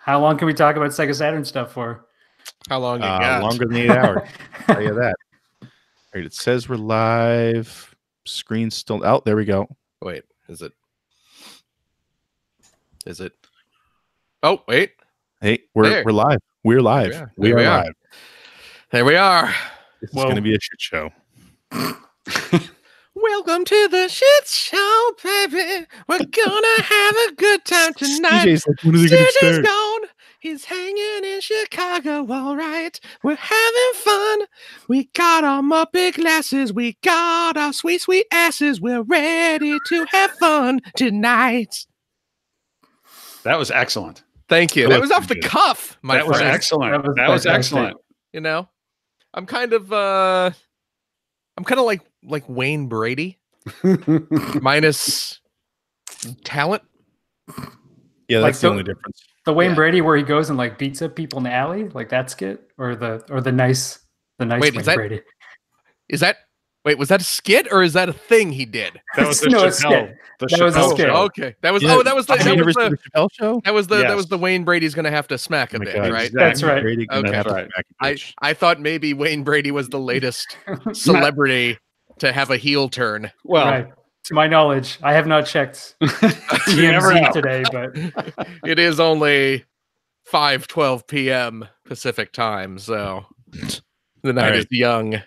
How long can we talk about Sega Saturn stuff for? How long you got? Longer than 8 hours. I'll tell you that. All right, it says we're live. Screen still out. There we go. Wait, is it? Oh, wait. Hey, we're live. We're live. Yeah, we are live. There we are. This is going to be a shit show. Welcome to the shit show, baby. We're gonna have a good time tonight. CJ's like, when are they going to CJ's start? gone. He's hanging in Chicago, all right. We're having fun. We got our Muppet glasses. We got our sweet, sweet asses. We're ready to have fun tonight. That was excellent. Thank you. That was off the cuff, my friend. Was excellent. That was excellent. You know, I'm kind of like Wayne Brady minus talent. Yeah, Like that's the only difference. The Wayne Brady where he goes and like beats up people in the alley, like that skit, or the nice Wait, Wayne Brady. Was that a skit or is that a thing he did? That was the No, Chappelle. That was a Chappelle skit. show. Okay, that was Yeah. that was the Chappelle show. that was the Wayne Brady's gonna have to smack a bit, God, right? exactly. That's right. Brady gonna Okay. have to Right. smack a bitch. I thought maybe Wayne Brady was the latest celebrity to have a heel turn. Well, Right. To my knowledge, I have not checked you never know. TMZ today, but It is only 5:12 p.m. Pacific time, so the night right. is young.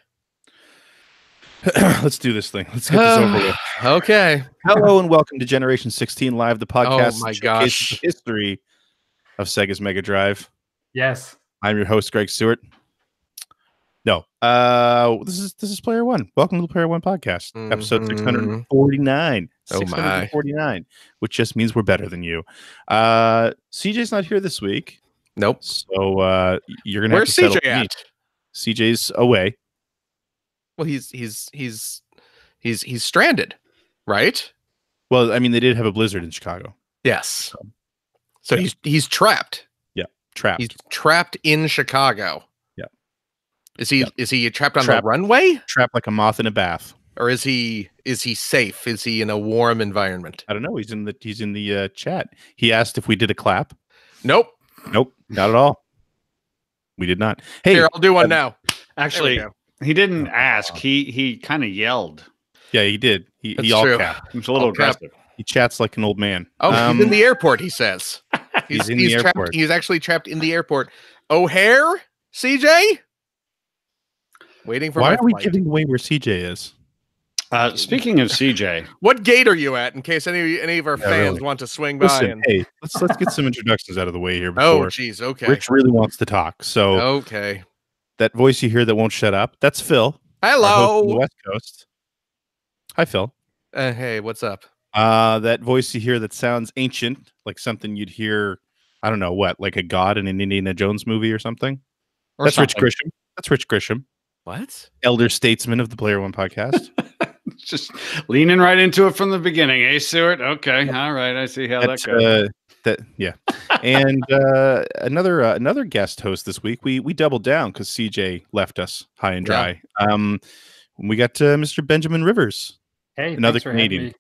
Let's do this thing. Let's get this over with. Okay. Hello and welcome to Generation 16 Live, the podcast. Oh my that showcases gosh. the history of Sega's Mega Drive. yes. I'm your host, Greg Stewart. No, this is Player One. Welcome to the Player One podcast, episode 649. Oh my. 649, which just means we're better than you. CJ's not here this week, Nope. so you're gonna Where's have to settle CJ for me. at? CJ's away. Well, he's stranded, right? Well, I mean, they did have a blizzard in Chicago. Yes. So he's trapped. Trapped. He's trapped in Chicago. Yeah. Is he trapped on Trapped. the runway, Trapped like a moth in a bath. or is he safe? Is he in a warm environment? I don't know. He's in the chat. He asked if we did a clap. Nope. Nope, not at all. We did not. Hey, Here, I'll do one now. Actually, There he didn't ask. He kind of yelled. yeah, he did. He That's all true. capped. He was a little All cap. aggressive. He chats like an old man. Oh, he's in the airport, he says. He's in the trapped. airport. He's actually trapped in the airport. O'Hare, CJ? Waiting for Why my are we flight. giving away where CJ is? Speaking of CJ, What gate are you at, in case any of our Yeah, fans really. want to swing by? Listen, And... hey, let's get some introductions out of the way here Oh, before geez. Okay. Rich really wants to talk. So Okay. that voice you hear that won't shut up, that's Phil, our host Hello. from the West Coast. Hi, Phil. Hey, what's up? That voice you hear that sounds ancient, like something you'd hear, I don't know what, like a god in an Indiana Jones movie or something. or That's something. Rich Grisham. That's Rich Grisham, What? elder statesman of the Player One podcast. Just leaning right into it from the beginning, eh, Stewart? Okay, all right. I see how that goes. Yeah, and another guest host this week. We doubled down because CJ left us high and dry. We got Mr. Benjamin Rivers, Hey, another thanks for having Canadian. me.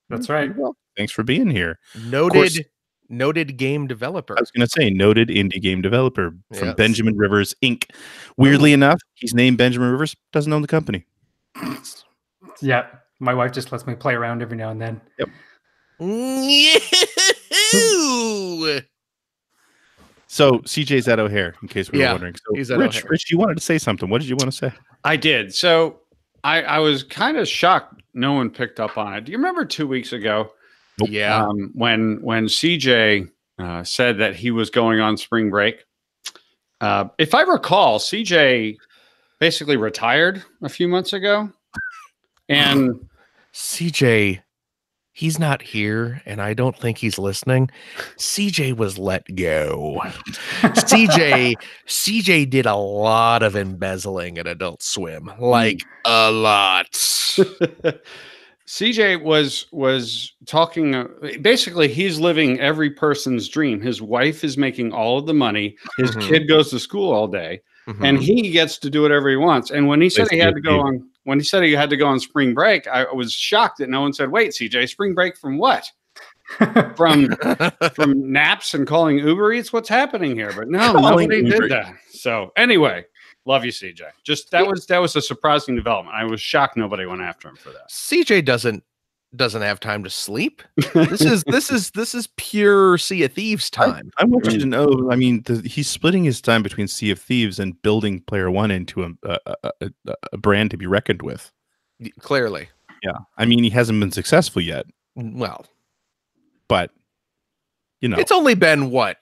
That's right. Well, thanks for being here. Noted game developer. I was going to say noted indie game developer from Yes. Benjamin Rivers Inc. Weirdly enough, he's named Benjamin Rivers, doesn't own the company. Yeah. My wife just lets me play around every now and then. Yahoo! So CJ's at O'Hare, in case we were Yeah, wondering. So he's at Rich, O'Hare. Rich, you wanted to say something. What did you want to say? I did. So I was kind of shocked no one picked up on it. Do you remember 2 weeks ago Yeah. when CJ said that he was going on spring break? If I recall, CJ basically retired a few months ago. And CJ, he's not here, and I don't think he's listening. CJ was let go. CJ did a lot of embezzling at Adult Swim, like a lot. CJ was talking. Basically, he's living every person's dream. His wife is making all of the money. His Mhm. kid goes to school all day, Mhm. and he gets to do whatever he wants. And when he said he had to go on, when he said he had to go on spring break, I was shocked that no one said, "Wait, CJ, spring break from what?" from naps and calling Uber Eats. What's happening here? But no, nobody did that. So anyway, love you, CJ. Just that was a surprising development. I was shocked nobody went after him for that. CJ doesn't have time to sleep. This is pure Sea of Thieves time. I want you to know. I mean, he's splitting his time between Sea of Thieves and building Player One into a brand to be reckoned with. Clearly, yeah. I mean, he hasn't been successful yet. Well, but you know, it's only been what,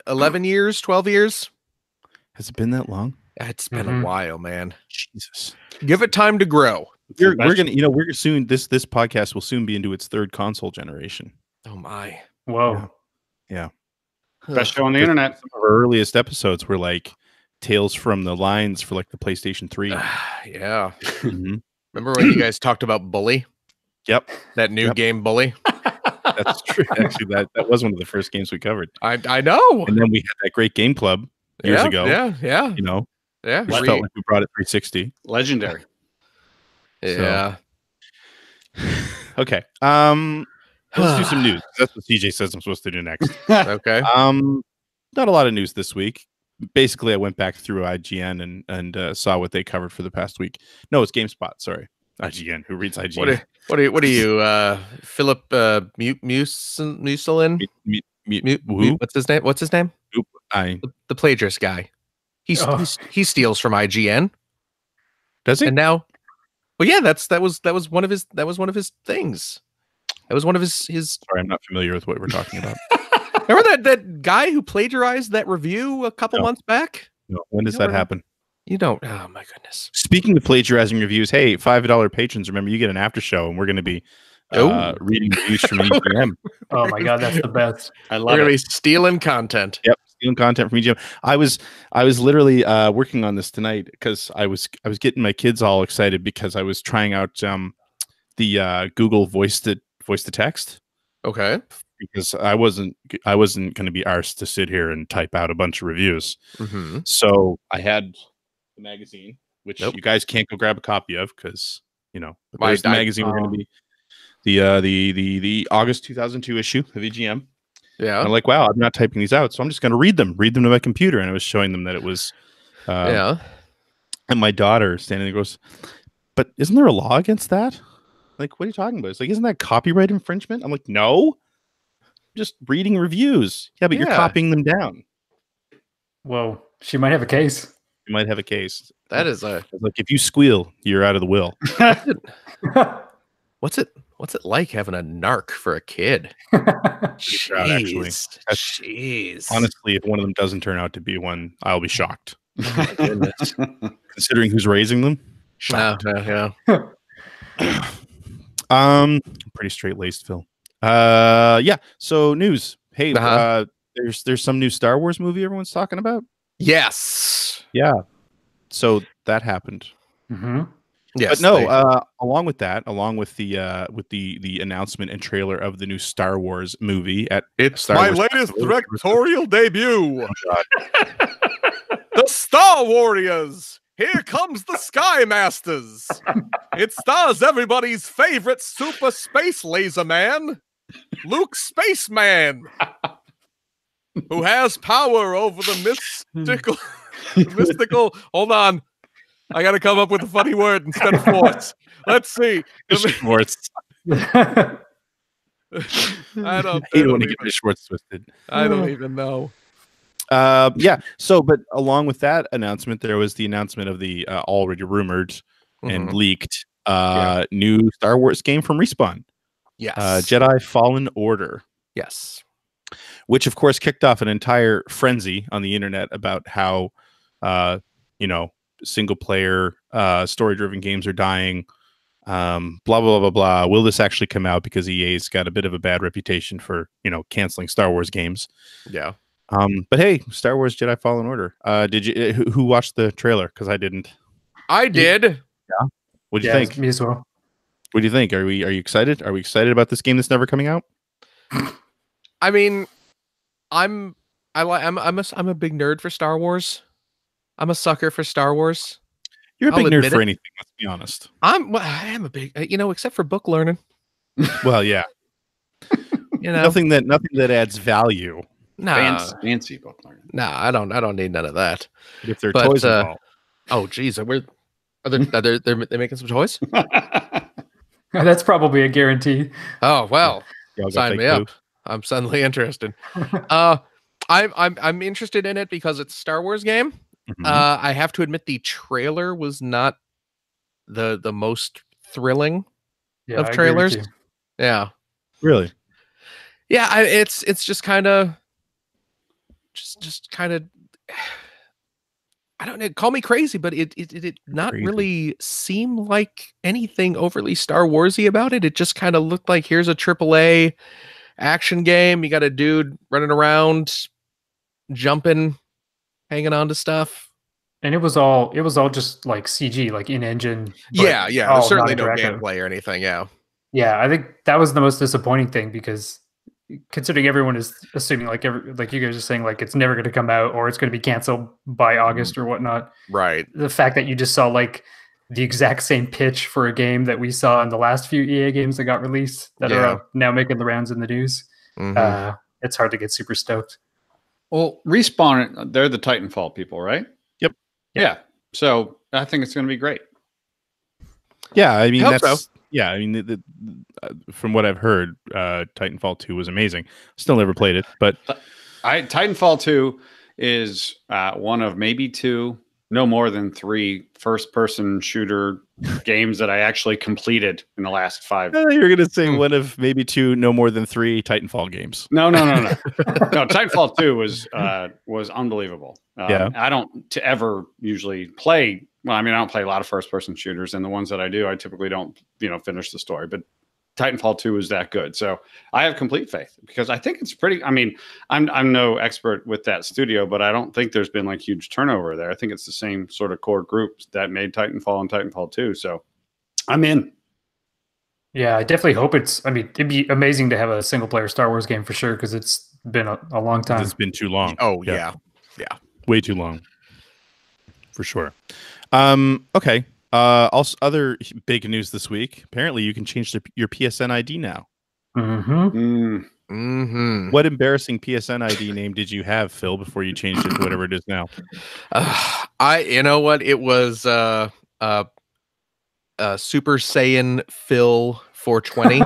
11 years, 12 years. Has it been that long? It's been a while, man. Jesus, give it time to grow. We're gonna, we're soon. This podcast will soon be into its third console generation. Oh my! Whoa! Yeah. Best show on the internet. Some of our earliest episodes were like Tales from the Lines for like the PlayStation 3. Yeah. Remember when you guys talked about Bully? Yep. That new game, Bully. That's true. Actually, that was one of the first games we covered. I know. And then we had that great game club years ago. Yeah. Yeah. We felt like we brought it 360. Legendary. Yeah. So. Okay. Let's do some news. That's what CJ says I'm supposed to do next. Okay. Not a lot of news this week. Basically, I went back through IGN and saw what they covered for the past week. No, it's GameSpot. Sorry, IGN. Who reads IGN? What are you, Philip Muselin? What's his name? What's his name? The plagiarist guy. He steals from IGN. Does he? And now, well, yeah, that was one of his things. That was one of his. Sorry, I'm not familiar with what we're talking about. Remember that guy who plagiarized that review a couple months back? No. When does that happen? You don't. Oh my goodness. Speaking of plagiarizing reviews, hey, $5 patrons, remember you get an after show, and we're going to be reading reviews from EGM. Oh my god, that's the best. I love We're going to be it. stealing content. Yep, stealing content from EGM. I was literally working on this tonight because I was getting my kids all excited because I was trying out the Google voice to text. Okay. Because I wasn't going to be arsed to sit here and type out a bunch of reviews. Mm-hmm. So I had the magazine, which you guys can't go grab a copy of because the magazine. We're going to be the August 2002 issue of EGM. Yeah. And I'm like, wow, I'm not typing these out, so I'm just going to read them to my computer. And I was showing them that it was, And my daughter standing there goes, "But isn't there a law against that? Like, what are you talking about?" It's like, "Isn't that copyright infringement?" I'm like, "No, just reading reviews." Yeah, but you're copying them down. Whoa, she might have a case. You might have a case. That is like if you squeal, you're out of the will. What's it like having a narc for a kid? Proud, actually. Jeez. Honestly, if one of them doesn't turn out to be one, I'll be shocked. Oh, my goodness. Considering who's raising them. Shocked. Yeah. Pretty straight-laced, Phil. Yeah. So news. Hey, there's some new Star Wars movie everyone's talking about. Yes. Yeah. So that happened. Mm-hmm. Yes. But no. Along with the announcement and trailer of the new Star Wars movie it's Star my Wars latest directorial debut. Oh, the Star Warriors. Here comes the Sky Masters. It stars everybody's favorite super space laser man, Luke Spaceman, who has power over the mystical. Hold on, I got to come up with a funny word instead of force. Let's see. Schwartz. I don't want to get the Schwartz twisted. I don't even know. Yeah. So, but along with that announcement, there was the announcement of the already rumored and leaked new Star Wars game from Respawn. Yes. Jedi Fallen Order. Yes. Which, of course, kicked off an entire frenzy on the internet about how, single player story-driven games are dying. Blah, blah, blah, blah. Will this actually come out? Because EA's got a bit of a bad reputation for, canceling Star Wars games. Yeah. But hey, Star Wars Jedi Fallen Order. Did you? Who watched the trailer? Because I didn't. I did. Yeah. What'd you think? Me as well. What do you think? Are you excited? Are we excited about this game that's never coming out? I mean, I'm a big nerd for Star Wars. I'm a sucker for Star Wars. You're a big nerd for anything. Let's be honest. I am a big, except for book learning. Well, yeah. You know, nothing that adds value. Fancy bookmark. No, I don't need none of that. But if there are toys involved. Oh, geez, are they making some toys? That's probably a guarantee. Oh well, Y'all sign me up. I'm suddenly interested. I'm interested in it because it's a Star Wars game. Mm-hmm. I have to admit the trailer was not the most thrilling of trailers. Yeah, really. Yeah, it's just kind of I don't know, call me crazy, but it not really seem like anything overly Star Warsy about it. It just kind of looked like here's a AAA action game. You got a dude running around, jumping, hanging on to stuff. And it was all just like CG, like in engine. Yeah. There's certainly no gameplay or anything. Yeah, I think that was the most disappointing thing because considering everyone is assuming like you guys are saying like it's never going to come out or it's going to be canceled by August or whatnot. Right. The fact that you just saw like the exact same pitch for a game that we saw in the last few EA games that got released that are now making the rounds in the news. Mm-hmm. It's hard to get super stoked. Well, Respawn, they're the Titanfall people, right? Yep. Yeah. So I think it's going to be great. Yeah, I mean so. Yeah, I mean, from what I've heard, Titanfall 2 was amazing. Still never played it, but Titanfall 2 is one of maybe two, no more than three first-person shooter games that I actually completed in the last 5. You were going to say one of maybe two, no more than 3 Titanfall games. No. No, Titanfall 2 was unbelievable. I don't ever usually play. Well, I mean, I don't play a lot of first-person shooters, and the ones that I do, I typically don't, finish the story. But Titanfall 2 is that good, so I have complete faith because I think it's pretty. I mean, I'm no expert with that studio, but I don't think there's been like huge turnover there. I think it's the same sort of core group that made Titanfall and Titanfall 2. So I'm in. Yeah, I definitely hope it's. I mean, it'd be amazing to have a single-player Star Wars game for sure because it's been a long time. It's been too long. Oh yeah, way too long, for sure. Okay. Also, other big news this week. Apparently, you can change your PSN ID now. What embarrassing PSN ID name did you have, Phil, before you changed it to whatever it is now? You know what? It was Super Saiyan Phil 420.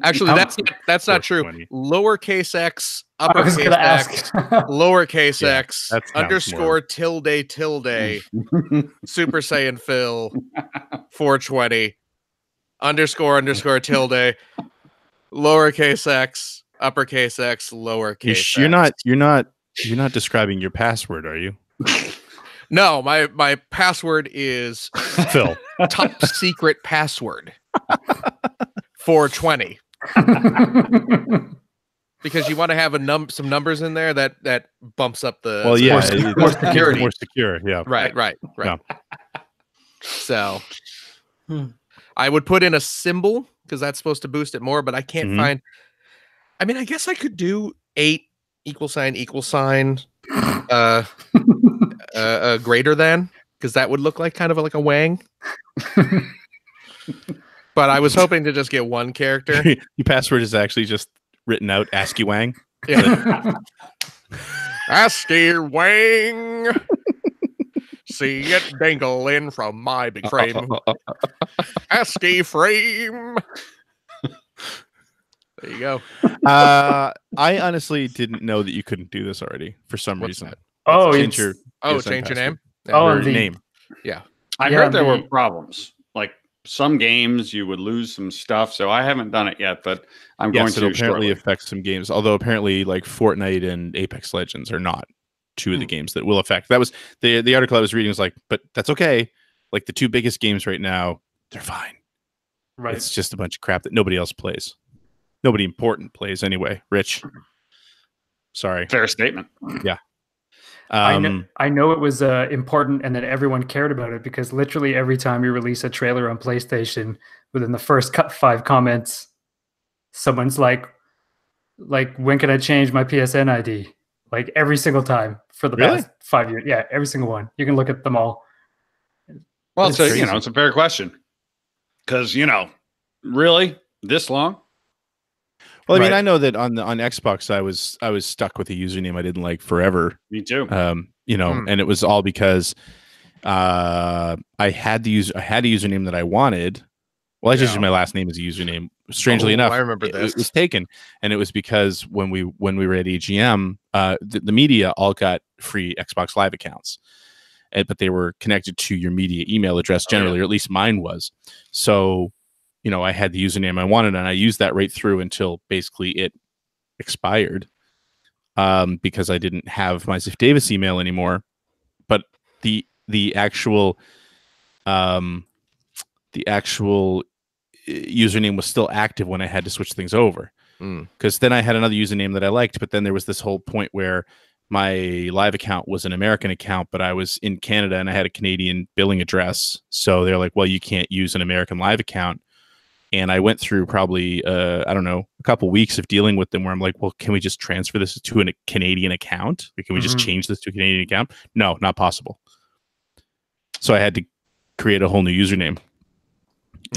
Actually, that's not true. Lowercase x, uppercase x, lowercase x, underscore tilde Super Saiyan Phil 420 underscore tilde lowercase x, uppercase x, lowercase. You're not describing your password, are you? No, my password is Phil. Top secret password 420. Because you want to have some numbers in there that bumps up the more security. More secure, yeah. Right. Yeah. So I would put in a symbol because that's supposed to boost it more, but I can't find. I mean, I guess I could do 8 == greater than, because that would look like kind of like a wang. But I was hoping to just get one character. Your password is actually just written out ASCII Wang. Yeah. ASCII Wang. See it dangling from my big frame. ASCII frame. There you go. I honestly didn't know that you couldn't do this already for some reason. That? Change your name. Or name. Yeah. I heard there were problems. Like some games you would lose some stuff, so I haven't done it yet, but I'm going to. It apparently affects some games, although apparently like Fortnite and Apex Legends are not two of the games that will affect. That was the article I was reading was like, but that's okay. Like the 2 biggest games right now, they're fine. Right. It's just a bunch of crap that nobody else plays. Nobody important plays anyway. Rich. Sorry. Fair statement. Yeah. I know it was important and that everyone cared about it because literally every time you release a trailer on PlayStation, within the first 5 comments, someone's like, when can I change my PSN ID? Like every single time for the past 5 years. Yeah, every single one. You can look at them all. Well, it's a fair question. Because, really? This long? Well, I mean, I know that on Xbox, I was stuck with a username I didn't like forever. Me too. You know, and it was all because I had a username that I wanted. Well, I just used my last name as a username. Strangely enough, I remember this. It was taken, and it was because when we were at AGM, the media all got free Xbox Live accounts, but they were connected to your media email address generally, or at least mine was. So, you know, I had the username I wanted, and I used that right through until basically it expired, because I didn't have my Ziff Davis email anymore. But the actual username was still active when I had to switch things over, because then I had another username that I liked, but then there was this whole point where my live account was an American account, but I was in Canada and I had a Canadian billing address, so they're like, well, you can't use an American live account. And I went through probably I don't know, a couple weeks of dealing with them where I'm like, well, can we just transfer this to a Canadian account? Like, can we just change this to a Canadian account? No, not possible. So I had to create a whole new username.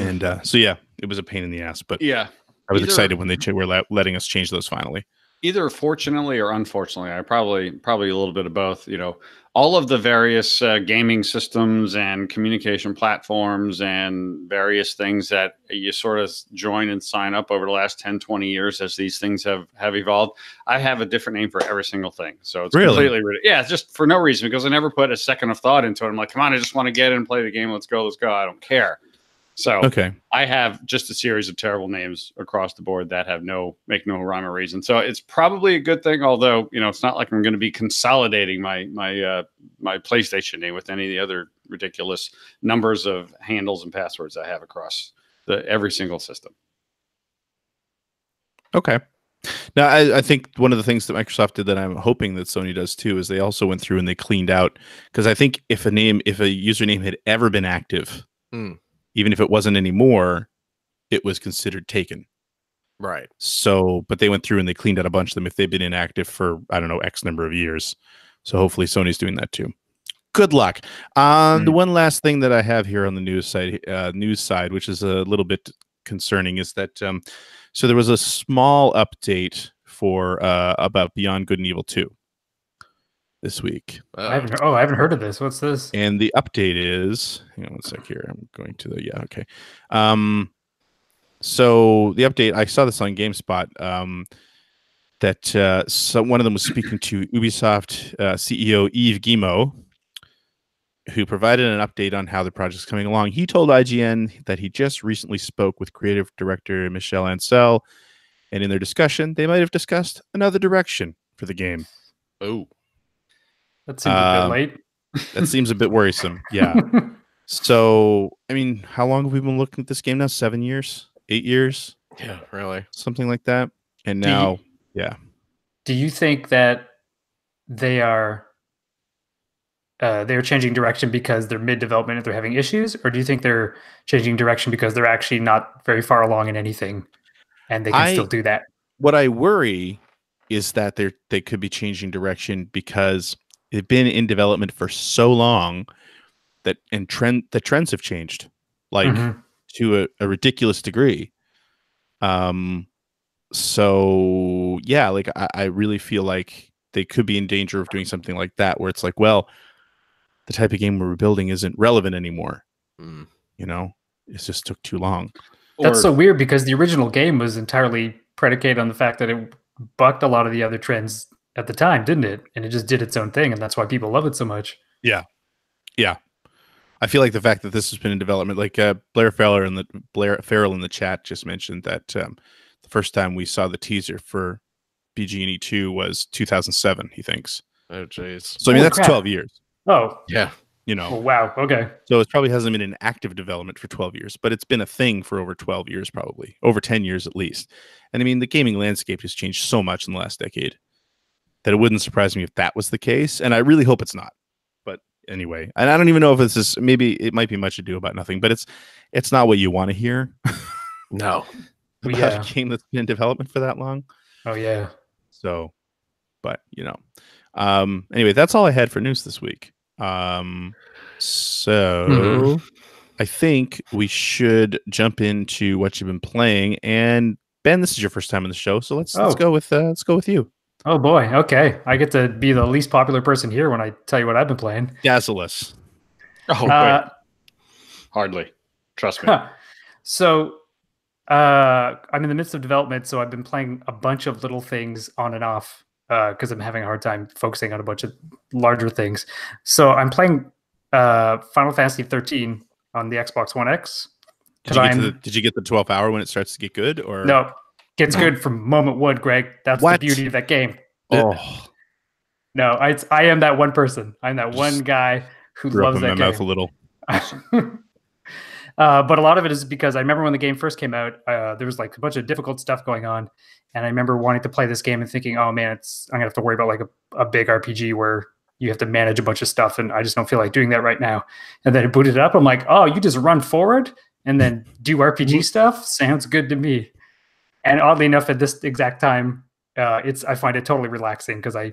And so, yeah, it was a pain in the ass, but yeah, I was excited when they were letting us change those finally. Either fortunately or unfortunately, I probably a little bit of both. You know, all of the various gaming systems and communication platforms and various things that you sort of join and sign up over the last 10, 20 years as these things have evolved. I have a different name for every single thing. So it's completely, yeah, just for no reason, because I never put a second of thought into it. I'm like, come on, I just want to get in and play the game. Let's go. I don't care. So I have just a series of terrible names across the board that make no rhyme or reason. So it's probably a good thing, although, you know, it's not like I'm going to be consolidating my PlayStation name with any of the other ridiculous numbers of handles and passwords I have across every single system. Okay. Now, I think one of the things that Microsoft did that I'm hoping that Sony does too is they also went through and they cleaned out, because I think if a username had ever been active, even if it wasn't anymore, it was considered taken. Right. So, but they went through and they cleaned out a bunch of them if they've been inactive for, I don't know, X number of years. So hopefully Sony's doing that too. Good luck. The one last thing that I have here on the news side, which is a little bit concerning, is that so there was a small update for about Beyond Good and Evil 2 this week. I haven't heard of this. What's this? And the update is, hang on one sec here. I'm going to the, okay. So the update, I saw this on GameSpot, that so one of them was speaking to Ubisoft CEO Yves Guillemot, who provided an update on how the project's coming along. He told IGN that he just recently spoke with creative director Michel Ancel, and in their discussion, they might have discussed another direction for the game. Oh. That seems a bit late. That seems a bit worrisome. Yeah. So, I mean, how long have we been looking at this game now? 7 years? 8 years? Yeah, really. Something like that. And now, Do you think that they're changing direction because they're mid-development and they're having issues? Or do you think they're changing direction because they're actually not very far along in anything and they can still do that? What I worry is that they could be changing direction because they've been in development for so long that the trends have changed, like to a ridiculous degree. So yeah, like I really feel like they could be in danger of doing something like that, where it's like, well, the type of game we're building isn't relevant anymore. You know, it just took too long. That's so weird, because the original game was entirely predicated on the fact that it bucked a lot of the other trends at the time, didn't it? And it just did its own thing, and that's why people love it so much. Yeah. I feel like the fact that this has been in development, like Blair Farrell in the chat just mentioned that the first time we saw the teaser for BG&E 2 was 2007, he thinks. Oh, jeez. So I mean, that's 12 years. Oh, yeah. You know. Oh, wow. Okay. So it probably hasn't been in active development for 12 years, but it's been a thing for over 12 years, probably over 10 years at least. And I mean, the gaming landscape has changed so much in the last decade that it wouldn't surprise me if that was the case. And I really hope it's not. But anyway, and I don't even know if this is, maybe it might be much ado about nothing, but it's not what you want to hear. No. About a game that's been in development for that long. Oh yeah. So, but you know, anyway, that's all I had for news this week. So I think we should jump into what you've been playing, and Ben, this is your first time on the show, so let's go with you. Oh boy, okay. I get to be the least popular person here when I tell you what I've been playing. Dazzle us. Oh wait, hardly. Trust me. So, I'm in the midst of development, so I've been playing a bunch of little things on and off because I'm having a hard time focusing on a bunch of larger things. So I'm playing Final Fantasy 13 on the Xbox One X. Did you get the 12th hour when it starts to get good? Or no, gets good from moment one, Greg. That's the beauty of that game. Oh no, I am that one person. I'm that one guy who loves that game. Mouth a little. But a lot of it is because I remember when the game first came out, there was like a bunch of difficult stuff going on, and I remember wanting to play this game and thinking, "Oh man, I'm gonna have to worry about like a big RPG where you have to manage a bunch of stuff, and I just don't feel like doing that right now." And then it booted it up. I'm like, "Oh, you just run forward and then do RPG stuff? Sounds good to me." And oddly enough, at this exact time, I find it totally relaxing because I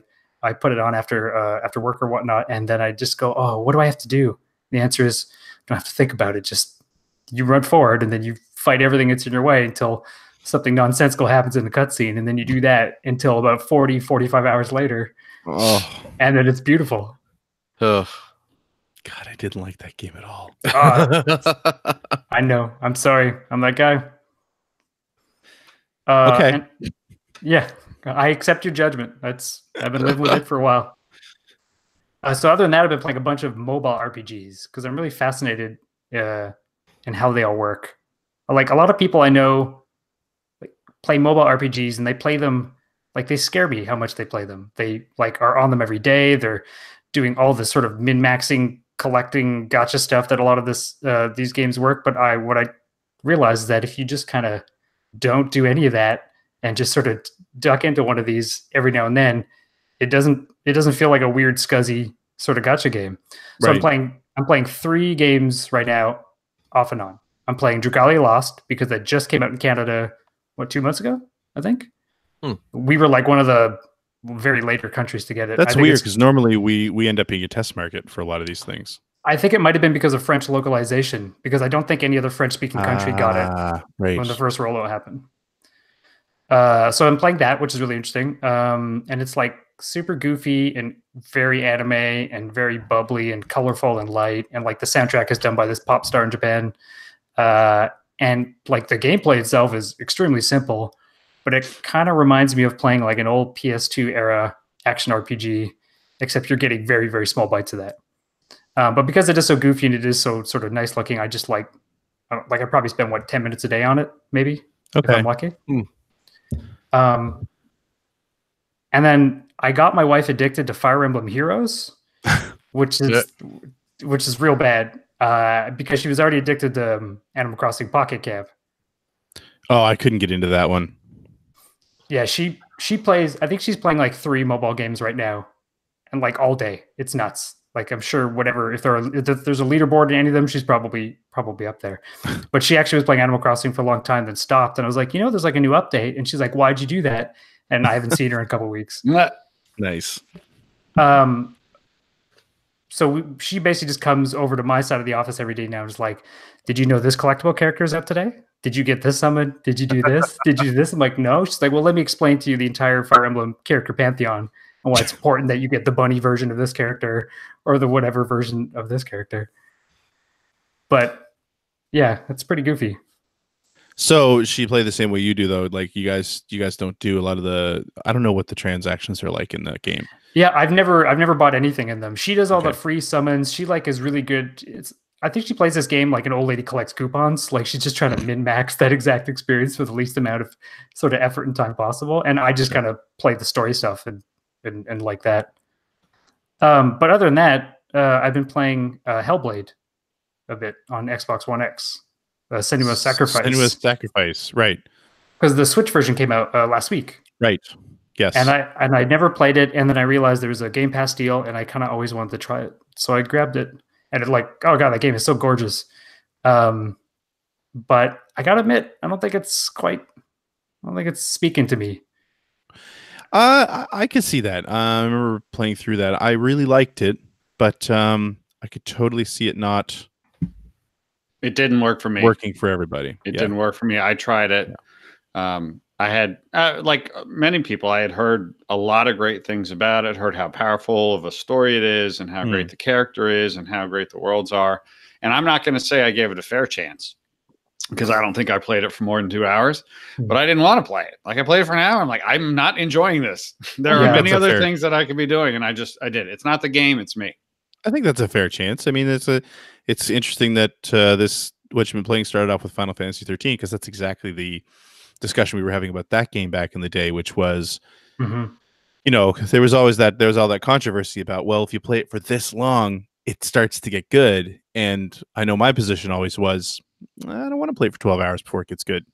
put it on after work or whatnot, and then I just go, "Oh, what do I have to do?" The answer is, you don't have to think about it. Just you run forward and then you fight everything that's in your way until something nonsensical happens in the cutscene. And then you do that until about 45 hours later. Oh. And then it's beautiful. Oh. God, I didn't like that game at all. I know. I'm sorry. I'm that guy. Okay. Yeah, I accept your judgment. I've been living with it for a while. So other than that, I've been playing a bunch of mobile RPGs because I'm really fascinated and how they all work. Like a lot of people I know play mobile RPGs and they play them like they scare me how much they play them. They like are on them every day. They're doing all this sort of min-maxing, collecting gotcha stuff that a lot of these games work. But what I realized is that if you just kind of don't do any of that and just sort of duck into one of these every now and then, it doesn't feel like a weird scuzzy sort of gotcha game. So right. I'm playing 3 games right now, off and on. I'm playing Dragalia Lost because that just came out in Canada, 2 months ago, I think. We were like one of the very later countries to get it. That's weird because normally we end up being a test market for a lot of these things. I think it might have been because of French localization, because I don't think any other French-speaking country got it when the first rollout happened. So I'm playing that, which is really interesting. And it's like super goofy and very anime and very bubbly and colorful and light. And like the soundtrack is done by this pop star in Japan. And like the gameplay itself is extremely simple, but it kind of reminds me of playing like an old PS2 era action RPG, except you're getting very, very small bites of that. But because it is so goofy and it is so sort of nice looking, I just I probably spend 10 minutes a day on it, maybe, if I'm lucky. And then I got my wife addicted to Fire Emblem Heroes, which is real bad because she was already addicted to Animal Crossing Pocket Camp. Oh, I couldn't get into that one. Yeah, she plays. I think she's playing like 3 mobile games right now, and like all day. It's nuts. Like I'm sure whatever if there's a leaderboard in any of them, she's probably up there. But she actually was playing Animal Crossing for a long time, then stopped. And I was like, there's like a new update, and she's like, "Why'd you do that?" And I haven't seen her in a couple of weeks. Nice. So she basically just comes over to my side of the office every day now and is like, "Did you know this collectible character is up today? Did you get this summon? Did you do this? Did you do this?" I'm like, "No." She's like, "Well, let me explain to you the entire Fire Emblem character pantheon and why it's important that you get the bunny version of this character or the whatever version of this character." But yeah, it's pretty goofy. So she played the same way you do, though. Like you guys don't do a lot of the. I don't know what the transactions are like in the game. Yeah, I've never bought anything in them. She does all the free summons. She is really good. I think she plays this game like an old lady collects coupons. Like she's just trying to min-max that exact experience with the least amount of sort of effort and time possible. And I just kind of play the story stuff and like that. But other than that, I've been playing Hellblade a bit on Xbox One X. Senua's Sacrifice. Senua's Sacrifice, right? Because the Switch version came out last week, right? Yes. And I never played it, and then I realized there was a Game Pass deal, and I kind of always wanted to try it, so I grabbed it, and it oh god, that game is so gorgeous. But I gotta admit, I don't think it's speaking to me. I could see that. I remember playing through that. I really liked it, but I could totally see it not. It didn't work for me. Working for everybody. It didn't work for me. I tried it. I had, like many people, I had heard a lot of great things about it, heard how powerful of a story it is and how great the character is and how great the worlds are. And I'm not going to say I gave it a fair chance because I don't think I played it for more than 2 hours, but I didn't want to play it. Like I played it for an hour. I'm like, I'm not enjoying this. There are many other things that I could be doing. And I did. It's not the game. It's me. I think that's a fair chance. I mean, it's interesting that this, what you've been playing started off with Final Fantasy 13, because that's exactly the discussion we were having about that game back in the day, which was, you know, there was all that controversy about, well, if you play it for this long, it starts to get good. And I know my position always was, I don't want to play it for 12 hours before it gets good.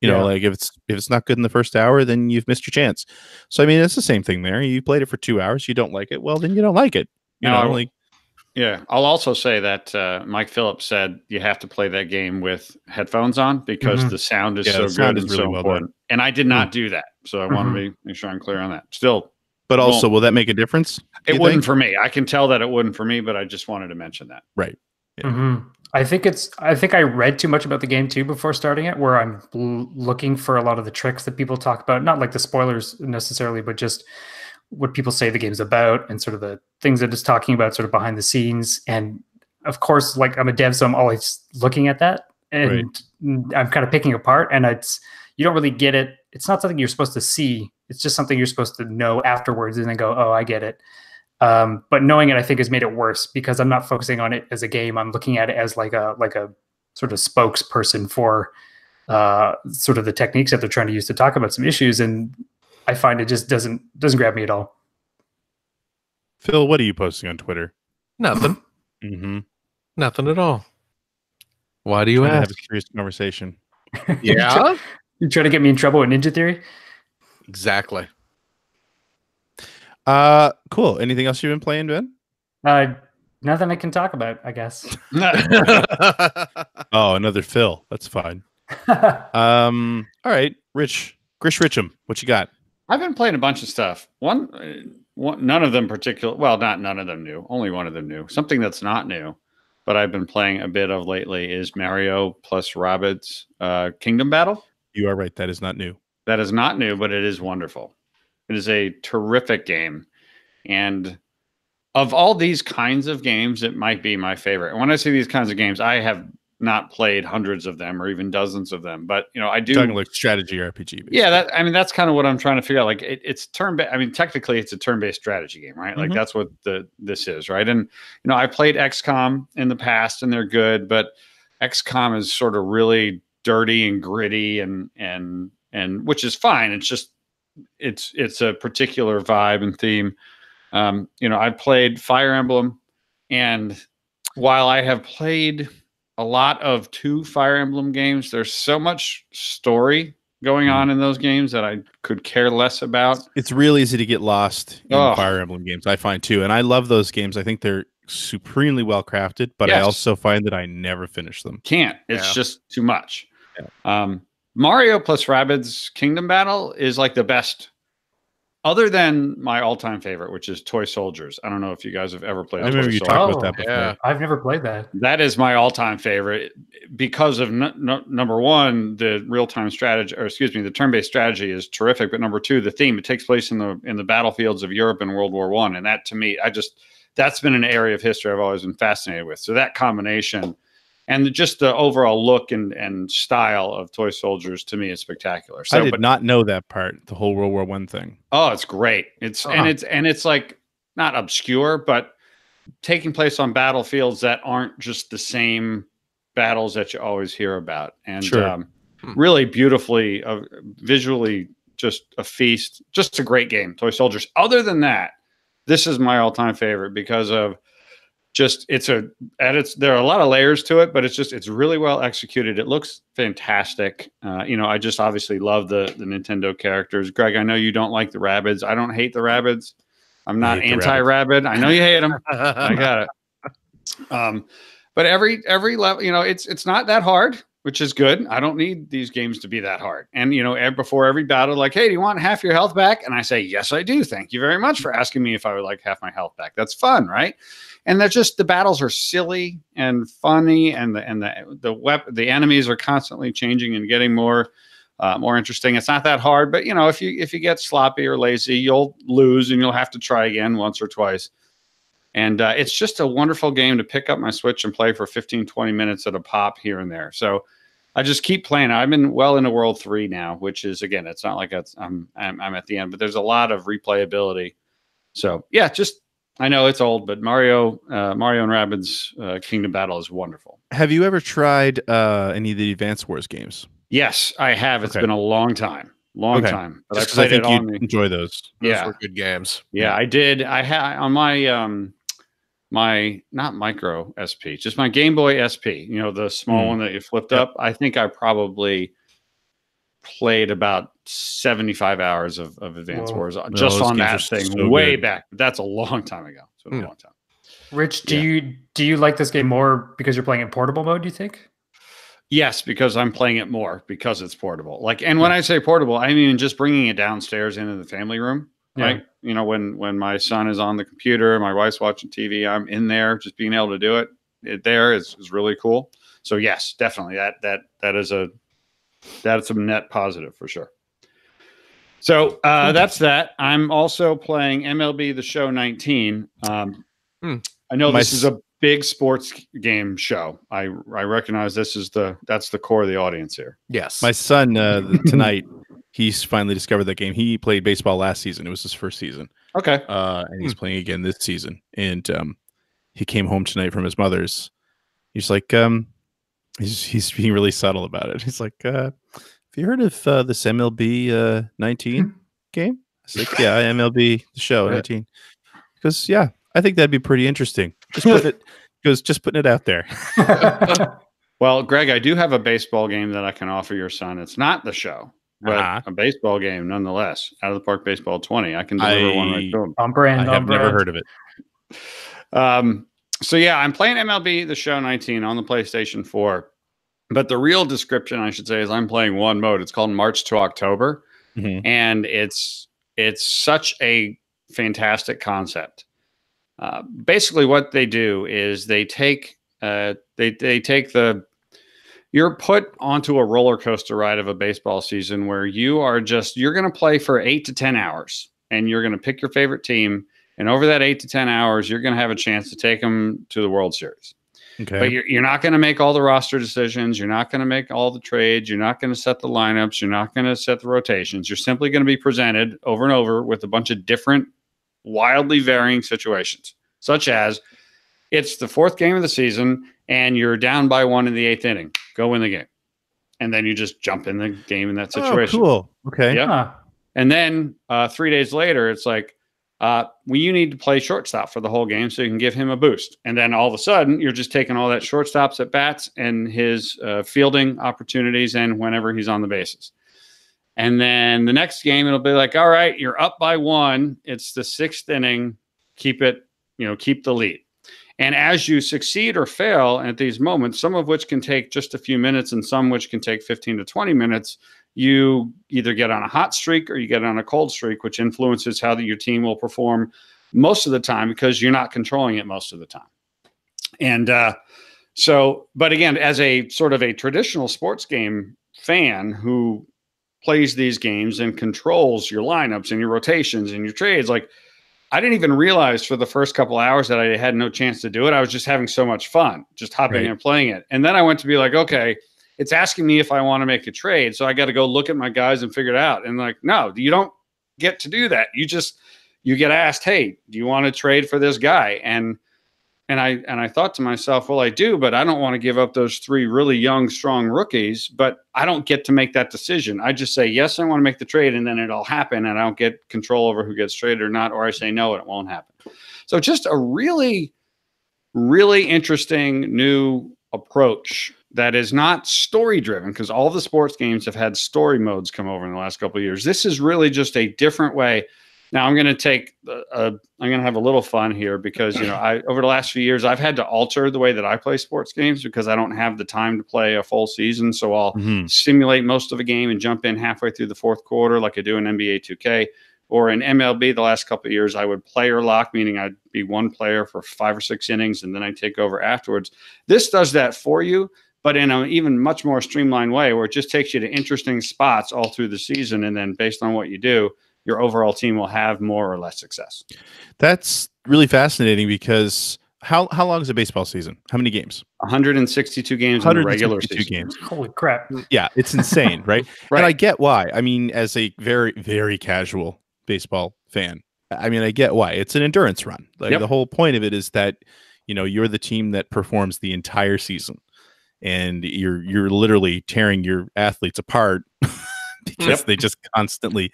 You know, like if it's not good in the first hour, then you've missed your chance. So I mean, it's the same thing there. You played it for 2 hours, you don't like it, well, then you don't like it. You know, like. Yeah, I'll also say that Mike Phillips said you have to play that game with headphones on because the sound is so good and so important. And I did not do that, so I want to make sure I'm clear on that. Still, but also, will that make a difference? It wouldn't for me. I can tell that it wouldn't for me, but I just wanted to mention that. Right. Yeah. I think I read too much about the game too before starting it, where I'm looking for a lot of the tricks that people talk about, not like the spoilers necessarily, but just what people say the game's about and sort of the things that it's talking about sort of behind the scenes. And of course, like I'm a dev, so I'm always looking at that and I'm kind of picking apart, and you don't really get it. It's not something you're supposed to see. It's just something you're supposed to know afterwards and then go, oh, I get it. But knowing it, I think, has made it worse because I'm not focusing on it as a game. I'm looking at it as like a sort of spokesperson for sort of the techniques that they're trying to use to talk about some issues. And I find it just doesn't grab me at all. Phil, what are you posting on Twitter? Nothing. Nothing at all. Why do you ask? Have a curious conversation. Yeah. You trying to get me in trouble with Ninja Theory? Exactly. Cool. Anything else you've been playing, Ben? Nothing I can talk about, I guess. Oh, another Phil. That's fine. All right, Grish Richam, what you got? I've been playing a bunch of stuff. One, none of them particular. Well, not none of them new. Only one of them new. Something that's not new, but I've been playing a bit of lately is Mario plus Rabbids Kingdom Battle. You are right. That is not new. That is not new, but it is wonderful. It is a terrific game. And of all these kinds of games, it might be my favorite. And when I say these kinds of games, I have not played hundreds of them or even dozens of them, but you know, I do. Talking like strategy RPG. Basically. Yeah, that's kind of what I'm trying to figure out. Like it's turn-based. I mean, technically, it's a turn-based strategy game, right? Like that's what this is, right? And you know, I played XCOM in the past, and they're good, but XCOM is sort of really dirty and gritty, and which is fine. It's just it's a particular vibe and theme. You know, I played Fire Emblem, and while I have played a lot of 2 Fire Emblem games, there's so much story going on in those games that I could care less about. It's real easy to get lost in Fire Emblem games, I find too. And I love those games. I think they're supremely well crafted, but I also find that I never finish them. It's just too much. Mario plus Rabbids Kingdom Battle is like the best, other than my all-time favorite, which is Toy Soldiers. I don't know if you guys have ever played. I remember you talked about that before. Yeah. I've never played that. That is my all-time favorite because of number one, the real-time strategy, or excuse me, the turn-based strategy is terrific. But number two, the theme, it takes place in the battlefields of Europe in World War I, and that to me, that's been an area of history I've always been fascinated with. So that combination. And just the overall look and style of Toy Soldiers to me is spectacular. So, I did not know that part, the whole World War I thing. Oh, it's great. It's like not obscure, but taking place on battlefields that aren't just the same battles that you always hear about. And really beautifully, visually, just a feast. Just a great game, Toy Soldiers. Other than that, this is my all-time favorite because of there are a lot of layers to it, but it's really well executed. It looks fantastic. You know, I just obviously love the Nintendo characters. Greg, I know you don't like the Rabbids. I don't hate the Rabbids. I'm not anti-Rabbid. I know you hate them. I got it. But every level, you know, it's not that hard, which is good. I don't need these games to be that hard. And, you know, before every battle, like, hey, do you want half your health back? And I say, yes, I do. Thank you very much for asking me if I would like half my health back. That's fun, right? And they're just, the battles are silly and funny, and the enemies are constantly changing and getting more more interesting. It's not that hard, but if you get sloppy or lazy, you'll lose and you'll have to try again once or twice. And it's just a wonderful game to pick up my Switch and play for 15, 20 minutes at a pop here and there. So I just keep playing. I'm in well into World 3 now, which is, again, it's not like I'm at the end, but there's a lot of replayability. So yeah, I know it's old, but Mario and Rabbids Kingdom Battle is wonderful. Have you ever tried any of the Advance Wars games? Yes, I have. It's been a long time. Time. But just I think you'd enjoy those. Those were good games. Yeah, I did. I had on my not micro SP, just my Game Boy SP, the small one that you flipped up. I think I probably played about 75 hours of Advance Wars just on that thing way back. But that's a long time ago. So a long time. Rich, do you like this game more because you're playing in portable mode, do you think? Yes, because I'm playing it more because it's portable. And when I say portable, I mean just bringing it downstairs into the family room. Right. When my son is on the computer, my wife's watching TV, I'm in there. Just being able to do it there is really cool. So yes, definitely that's a net positive for sure. So that's that. I'm also playing MLB The Show 19. I know this is a big sports game show. I recognize that's the core of the audience here. Yes, my son tonight. He's finally discovered that game. He played baseball last season. It was his first season. Okay. And he's playing again this season. And he came home tonight from his mother's. He's like, he's being really subtle about it. He's like, have you heard of this MLB 19 game? I was like, yeah, MLB The Show 19. Because, yeah, I think that'd be pretty interesting. Just putting it out there. Well, Greg, I do have a baseball game that I can offer your son. It's not The Show. But a baseball game, nonetheless. Out of the Park Baseball 20. I can deliver one right to him. On brand. I have never heard of it. So yeah, I'm playing MLB The Show 19 on the PlayStation 4. But the real description, I should say, is I'm playing one mode. It's called March to October, and it's such a fantastic concept. Basically, what they do is they take you're put onto a roller coaster ride of a baseball season where you're going to play for 8 to 10 hours and you're going to pick your favorite team. And over that 8 to 10 hours, you're going to have a chance to take them to the World Series. Okay. But you're not going to make all the roster decisions. You're not going to make all the trades. You're not going to set the lineups. You're not going to set the rotations. You're simply going to be presented over and over with a bunch of different, wildly varying situations, such as it's the fourth game of the season and you're down by 1 in the 8th inning. Go win the game. And then you just jump in the game in that situation. Oh, cool. Okay. Yeah. And then 3 days later, it's like, you need to play shortstop for the whole game so you can give him a boost. And then all of a sudden, you're just taking all that shortstops at bats and his fielding opportunities and whenever he's on the bases. And then the next game, it'll be like, all right, you're up by 1. It's the 6th inning. Keep the lead. And as you succeed or fail at these moments, some of which can take just a few minutes and some which can take 15 to 20 minutes, you either get on a hot streak or you get on a cold streak, which influences how your team will perform most of the time because you're not controlling it most of the time. And but again, as a sort of a traditional sports game fan who plays these games and controls your lineups and your rotations and your trades, like, I didn't even realize for the first couple hours that I had no chance to do it. I was just having so much fun, just hopping in and playing it. And then I went to be like, okay, it's asking me if I want to make a trade. So I got to go look at my guys and figure it out. And like, no, you don't get to do that. You get asked, hey, do you want to trade for this guy? And I thought to myself, well, I do, but I don't want to give up those 3 really young, strong rookies, but I don't get to make that decision. I just say, yes, I want to make the trade, and then it'll happen, and I don't get control over who gets traded or not, or I say no, and it won't happen. So just a really, really interesting new approach that is not story-driven, because all the sports games have had story modes come over in the last couple of years. This is really just a different way. Now I'm going to have a little fun here because, over the last few years, I've had to alter the way that I play sports games because I don't have the time to play a full season. So I'll simulate most of a game and jump in halfway through the fourth quarter, like I do in NBA 2K or in MLB. The last couple of years, I would player lock, meaning I'd be one player for 5 or 6 innings and then I'd take over afterwards. This does that for you, but in an even much more streamlined way where it just takes you to interesting spots all through the season. And then based on what you do, your overall team will have more or less success. That's really fascinating because how long is a baseball season? How many games? 162 games in the regular season. Games. Holy crap. Yeah, it's insane, right? Right. And I get why. I mean, as a very, very casual baseball fan, I mean, I get why. It's an endurance run. Like the whole point of it is that, you know, you're the team that performs the entire season. And you're literally tearing your athletes apart because they just constantly,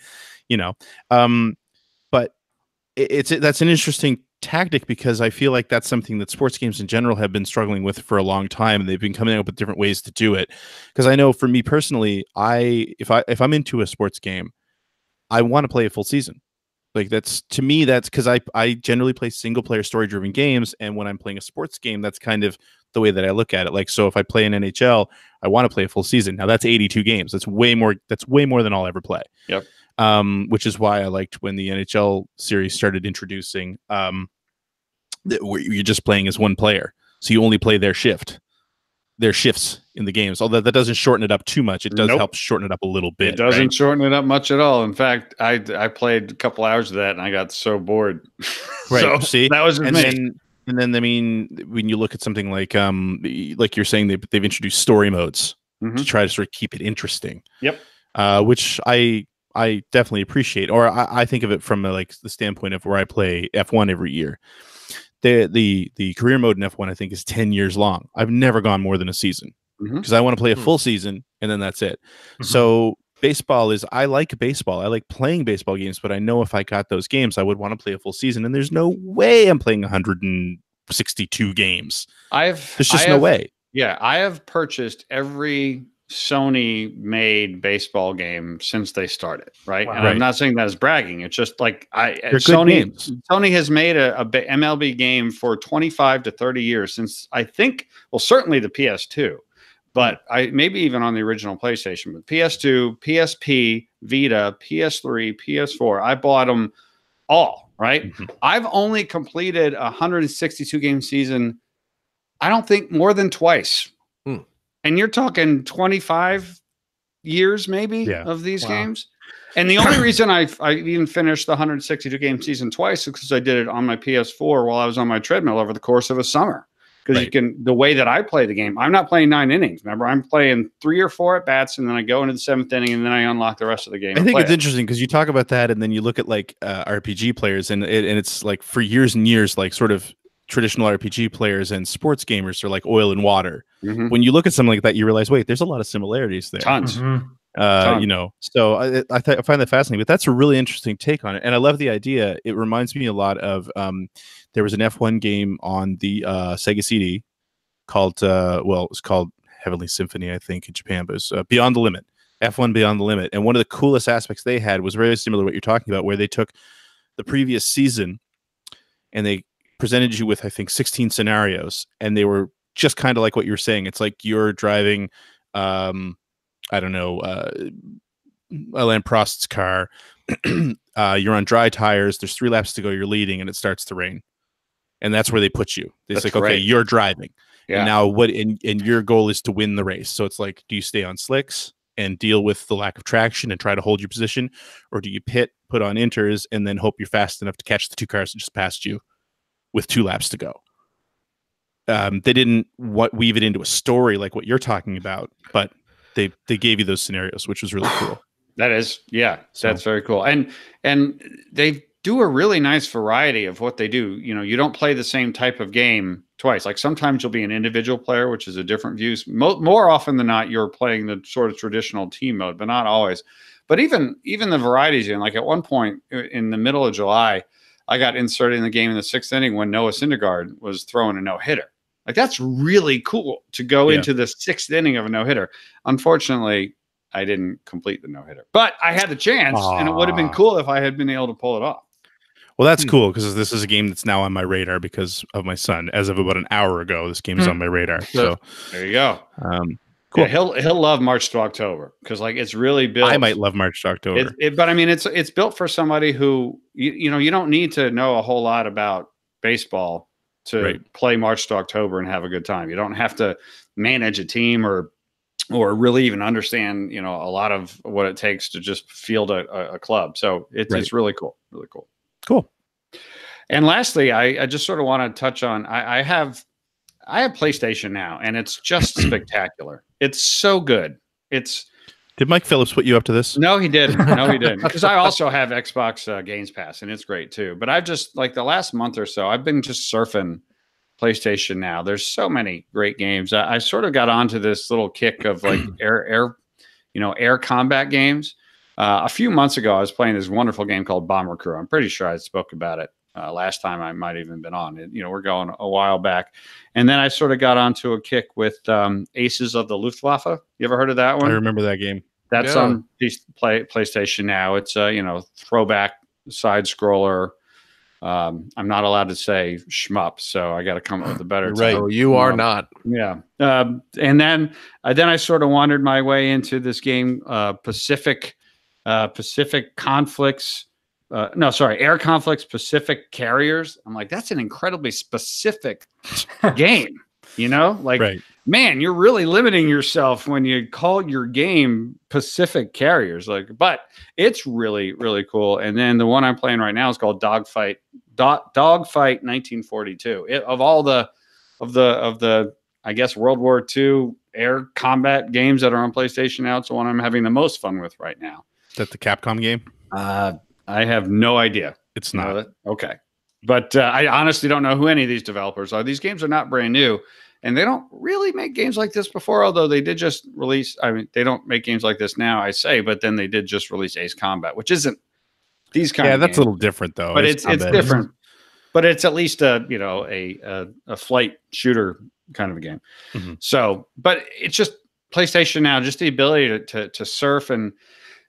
you know. But that's an interesting tactic because I feel like that's something that sports games in general have been struggling with for a long time, and they've been coming up with different ways to do it. Because I know for me personally, if I'm into a sports game, I want to play a full season. Like that's because I generally play single player story driven games, and when I'm playing a sports game, that's kind of the way that I look at it. Like, so if I play an NHL, I want to play a full season. Now that's 82 games. That's way more than I'll ever play. Yep. Which is why I liked when the NHL series started introducing where you're just playing as one player, so you only play their shifts in the games. Although that doesn't shorten it up too much, it does help shorten it up a little bit. It doesn't shorten it up much at all. In fact, I played a couple hours of that and I got so bored. Right. So see, that was and then I mean, when you look at something like you're saying they've introduced story modes to try to sort of keep it interesting. Yep. Which I definitely appreciate, or I think of it from the standpoint of where I play F1 every year. The career mode in F1 I think is 10 years long. I've never gone more than a season because I want to play a full season and then that's it. So baseball I like baseball. I like playing baseball games, but I know if I got those games, I would want to play a full season, and there's no way I'm playing 162 games. There's just no way. Yeah, I have purchased every Sony made baseball game since they started, right? Wow. And I'm not saying that as bragging. It's just like Sony has made a MLB game for 25 to 30 years since certainly the PS2, but maybe even on the original PlayStation, but PS2, PSP, Vita, PS3, PS4. I bought them all, right? I've only completed a 162 game season, I don't think more than twice. And you're talking 25 years maybe of these games. And the only reason I even finished the 162 game season twice is because I did it on my PS4 while I was on my treadmill over the course of a summer. Because the way that I play the game, I'm not playing 9 innings. Remember, I'm playing 3 or 4 at bats, and then I go into the 7th inning, and then I unlock the rest of the game. I think it's interesting because you talk about that, and then you look at RPG players, and it's like for years and years, like sort of traditional RPG players and sports gamers are like oil and water. When you look at something like that, you realize, wait, there's a lot of similarities there. Tons. You know, so I find that fascinating, but that's a really interesting take on it. And I love the idea. It reminds me a lot of, there was an F1 game on the Sega CD called, it was called Heavenly Symphony, I think, in Japan, but it was Beyond the Limit, F1 Beyond the Limit. And one of the coolest aspects they had was very similar to what you're talking about, where they took the previous season and they presented you with, I think, 16 scenarios, and they were just kind of like what you're saying. It's like you're driving, I don't know, Alain Prost's car. You're on dry tires. There's 3 laps to go. You're leading, and it starts to rain, and that's where they put you. It's like, okay, you're driving, and now and your goal is to win the race. So it's like, do you stay on slicks and deal with the lack of traction and try to hold your position, or do you put on inters and then hope you're fast enough to catch the 2 cars that just passed you with 2 laps to go? They didn't weave it into a story like what you're talking about, but they gave you those scenarios, which was really cool. That is, that's very cool. And they do a really nice variety of what they do. You know, you don't play the same type of game twice. Like sometimes you'll be an individual player, which is a different view. More often than not, you're playing the sort of traditional team mode, but not always. But even the varieties, like at one point in the middle of July, I got inserted in the game in the 6th inning when Noah Syndergaard was throwing a no-hitter. Like, that's really cool to go into the 6th inning of a no-hitter. Unfortunately, I didn't complete the no-hitter. But I had the chance, and it would have been cool if I had been able to pull it off. Well, that's cool, because this is a game that's now on my radar because of my son. As of about an hour ago, this game is on my radar. So there you go. Cool. Yeah, he'll love March to October, because it's really built. I might love March to October. But I mean, it's built for somebody who you don't need to know a whole lot about baseball to play March to October and have a good time. You don't have to manage a team or really even understand, a lot of what it takes to just field a club. So it's really cool. Really cool. Cool. And lastly, I just sort of want to touch on, I have PlayStation now, and it's just spectacular. It's so good. Did Mike Phillips put you up to this? No, he didn't. No, he didn't. Because I also have Xbox Games Pass, and it's great too. But I've just, like, the last month or so, I've been just surfing PlayStation now. There's so many great games. I sort of got onto this little kick of like air combat games. A few months ago, I was playing this wonderful game called Bomber Crew. I'm pretty sure I spoke about it last time I might even been on it. We're going a while back. And then I sort of got onto a kick with Aces of the Luftwaffe. You ever heard of that one? I remember that game. That's on PlayStation now. It's throwback side scroller. I'm not allowed to say shmup, so I got to come up with a better term. Right. Oh, you are not. Yeah. And then I sort of wandered my way into this game, Pacific Conflicts. Air Conflicts Pacific Carriers. I'm like, that's an incredibly specific game. Man, you're really limiting yourself when you call your game Pacific Carriers. But it's really, really cool. And then the one I'm playing right now is called Dogfight 1942. Of all the I guess World War II air combat games that are on PlayStation now, it's the one I'm having the most fun with right now. Is that the Capcom game? I have no idea. It's not. Okay. But I honestly don't know who any of these developers are. These games are not brand new, and they don't really make games like this before, although they did just release. I mean, they don't make games like this now, I say, but then they did just release Ace Combat, which isn't these kind of games. That's a little different, though. But it's different. But it's at least a flight shooter kind of a game. Mm-hmm. So, but it's just PlayStation now, just the ability to surf. And,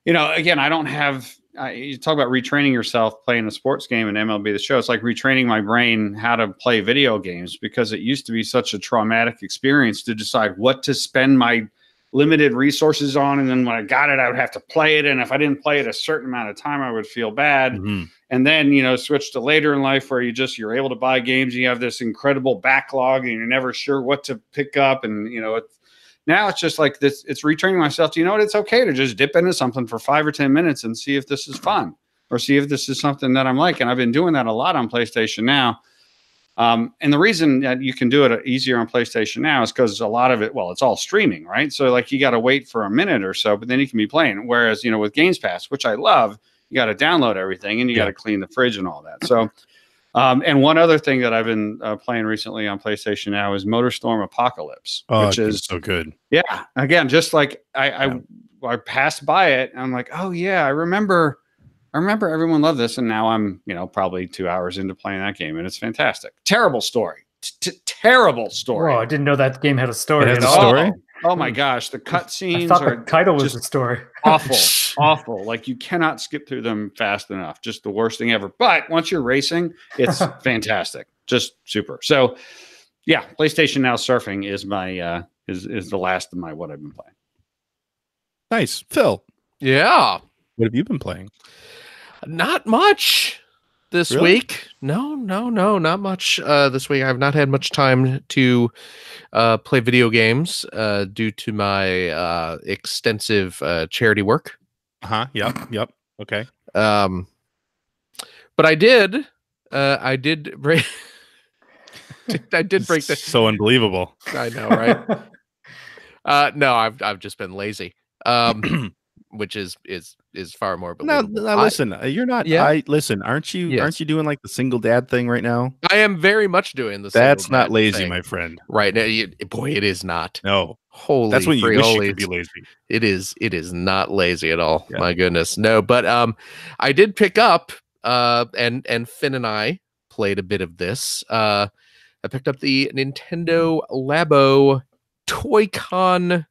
again, I don't have... you talk about retraining yourself playing a sports game in MLB The Show. It's like retraining my brain how to play video games, because it used to be such a traumatic experience to decide what to spend my limited resources on. And then when I got it, I would have to play it. And if I didn't play it a certain amount of time, I would feel bad. Mm-hmm. And then, switch to later in life where you're able to buy games and you have this incredible backlog and you're never sure what to pick up. And, now it's just like this. It's retraining myself to, it's okay to just dip into something for 5 or 10 minutes and see if this is fun or see if this is something that I'm like. And I've been doing that a lot on PlayStation now. And the reason that you can do it easier on PlayStation now is because a lot of it, it's all streaming, right? So like you got to wait for a minute or so, but then you can be playing. Whereas, with Games Pass, which I love, you got to download everything and you got to clean the fridge and all that. So, and one other thing that I've been playing recently on PlayStation now is MotorStorm Apocalypse, which is so good. Yeah. Again, just like I passed by it and I'm like, oh yeah, I remember everyone loved this. And now I'm, probably 2 hours into playing that game and it's fantastic. Terrible story. Terrible story. Oh, I didn't know that game had a story. It has a story? Oh my gosh. The cutscenes are the title was the story. Awful. Like you cannot skip through them fast enough. Just the worst thing ever. But once you're racing, it's fantastic. Just super. So yeah, PlayStation Now surfing is my is the last of my what I've been playing. Nice. Phil. Yeah. What have you been playing? Not much this week. No, not much this week. I've not had much time to play video games due to my extensive charity work. Yep. Okay. But I did break. I did break the. So unbelievable. I know, right? No, I've just been lazy. Which is far more believable. Now listen, you're not. Yeah. Listen. Aren't you? Yes. Aren't you doing like the single dad thing right now? I am very much doing the. That's not lazy, thing. My friend. Right now, boy, it is not. No, holy. That's when you wish you could be lazy. It is not lazy at all. Yeah. My goodness, no. But I did pick up and Finn and I played a bit of this. I picked up the Nintendo Labo Toy-Con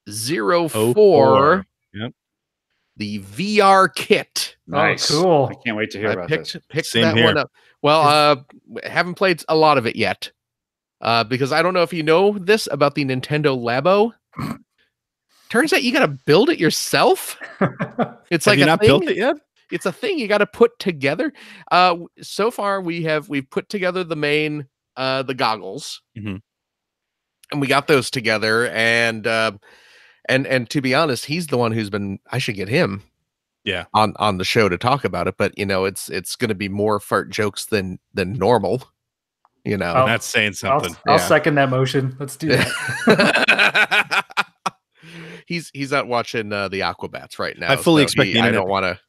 04. Yep. The VR kit. Nice. Oh, cool. I can't wait to hear about this. Picked that one up. Well, haven't played a lot of it yet. Because I don't know if you know this about the Nintendo Labo. Turns out you got to build it yourself. It's Have like you not built it yet? It's a thing you got to put together. So far we've put together the main the goggles, Mhm. and we got those together. And to be honest, he's the one who's been. I should get him, on the show to talk about it. But it's going to be more fart jokes than normal. That's saying something. I'll second that motion. Let's do that. He's out watching the Aquabats right now. I fully expect the internet. I don't want to.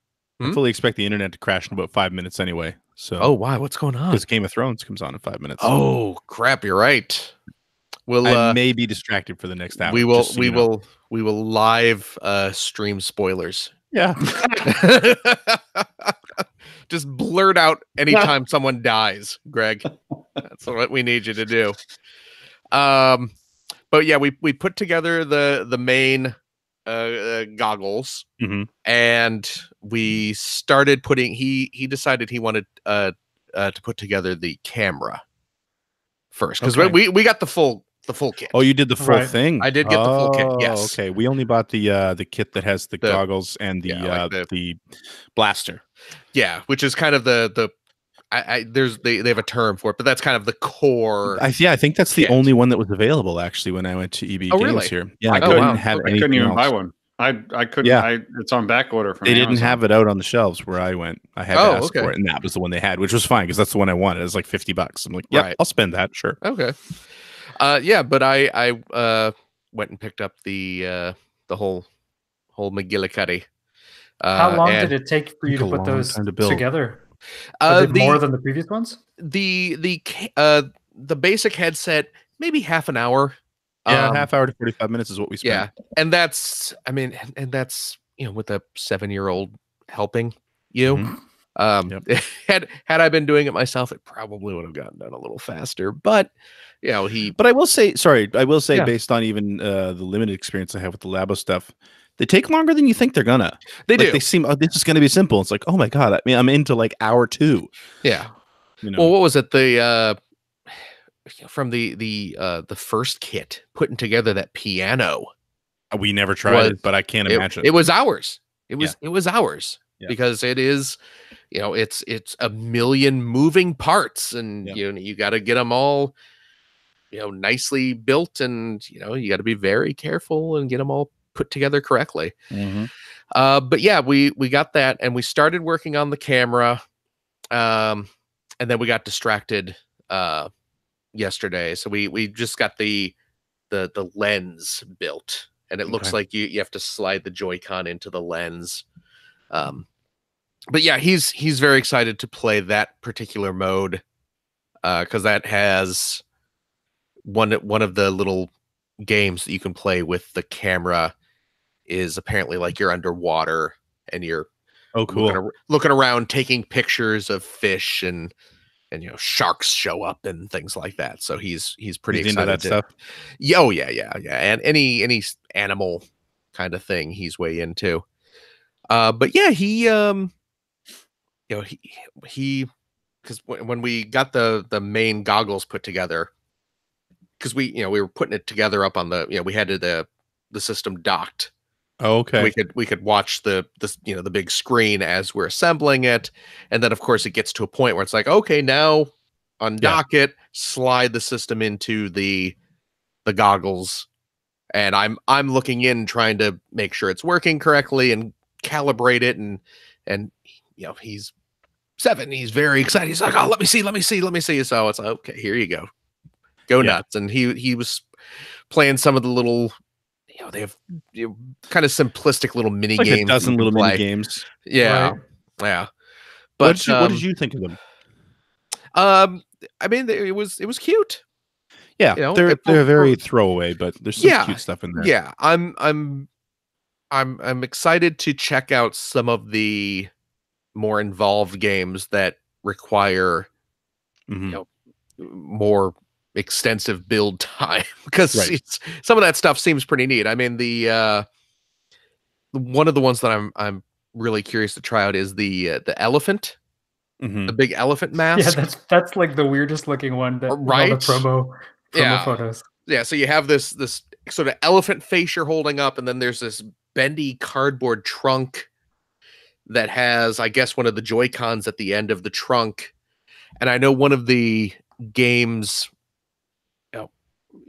I fully expect the internet to crash in about 5 minutes anyway. So. Oh, why? What's going on? Because Game of Thrones comes on in 5 minutes. Oh crap! You're right. I may be distracted for the next hour. We will live stream spoilers. Yeah. Just blurt out anytime someone dies, Greg. That's what we need you to do. But yeah, we put together the main goggles, and we started putting. He decided he wanted to put together the camera first, because we got the full kit. Oh, you did the full thing? I did get the full kit. Yes. Okay. We only bought the kit that has the goggles and the blaster. Yeah, which is kind of they have a term for it, but that's kind of the core. I think that's the only one that was available actually when I went to EB Games here. Yeah, I couldn't even buy one. I couldn't. Yeah. It's on back order from. They didn't have it out on the shelves where I went. I had to ask for it, and that was the one they had, which was fine because that's the one I wanted. It was like $50. I'm like, yeah, I'll spend that. Sure. Okay. Yeah, but I went and picked up the whole McGillicuddy. How long did it take for you to put those together? More than the previous ones? The basic headset, maybe half an hour. Yeah, half hour to 45 minutes is what we spent. Yeah, and that's with a 7-year-old helping you. Had I been doing it myself, it probably would have gotten done a little faster. But But I will say, based on even the limited experience I have with the Labo stuff, they take longer than you think they're gonna. They do. They seem, this is gonna be simple. It's like, oh my god, I'm into like hour 2. Yeah. Well, what was it? From the first kit, putting together that piano. We never tried it, but I can't imagine. It was hours. It was hours because it is, it's a million moving parts, and you got to get them all, nicely built, and you got to be very careful and get them all put together correctly. But yeah, we got that, and we started working on the camera, and then we got distracted yesterday, so we just got the lens built, and it looks like you have to slide the Joy-Con into the lens. But yeah, he's very excited to play that particular mode, because that has one of the little games that you can play with the camera is apparently like you're underwater and you're looking around, taking pictures of fish, and sharks show up and things like that. So he's pretty excited into that stuff. Yeah. And any animal kind of thing he's way into. But yeah, he because when we got the main goggles put together, because we were putting it together up on we had the system docked. Oh, okay. We could watch the big screen as we're assembling it, and then of course it gets to a point where it's like, okay, now undock it, slide the system into the goggles, and I'm looking in trying to make sure it's working correctly and calibrate it, and he's 7, he's very excited. He's like, oh, let me see. So it's like, okay, here you go nuts. And he was playing some of the little. They have kind of simplistic little mini games. Like a dozen little mini games. Yeah. Right. Yeah. But what did you think of them? I mean, it was cute. Yeah, they're very throwaway, but there's some cute stuff in there. Yeah, I'm excited to check out some of the more involved games that require more extensive build time, because some of that stuff seems pretty neat. I mean, the one of the ones that I'm really curious to try out is the elephant, the big elephant mask. Yeah, that's like the weirdest looking one. That right, all the promo photos. Yeah, so you have this sort of elephant face you're holding up, and then there's this bendy cardboard trunk that has, I guess, one of the Joy-Cons at the end of the trunk. And I know one of the games,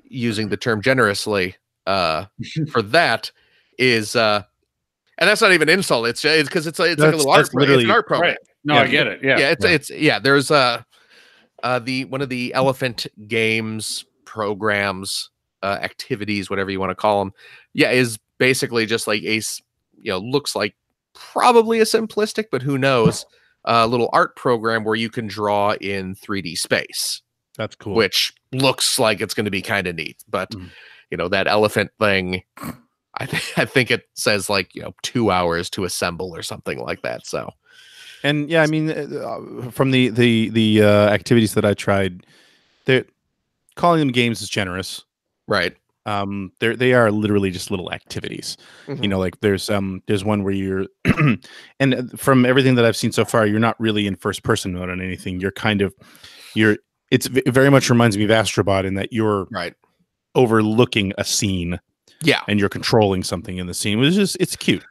using the term generously, for that is, and that's not even insult. It's because it's like a little art. It's an art program. Right. No, I get it. Yeah. There's one of the Elephant Games programs, activities, whatever you want to call them, is basically just like looks like probably a simplistic, but who knows, little art program where you can draw in 3D space. That's cool. Which looks like it's going to be kind of neat, but that elephant thing, I think it says like 2 hours to assemble or something like that. So. And I mean, from the activities that I tried, they're calling them games is generous, right? They are literally just little activities. Like there's one where you're, and from everything that I've seen so far, you're not really in first person mode on anything. It very much reminds me of Astrobot in that you're overlooking a scene, and you're controlling something in the scene. It's cute.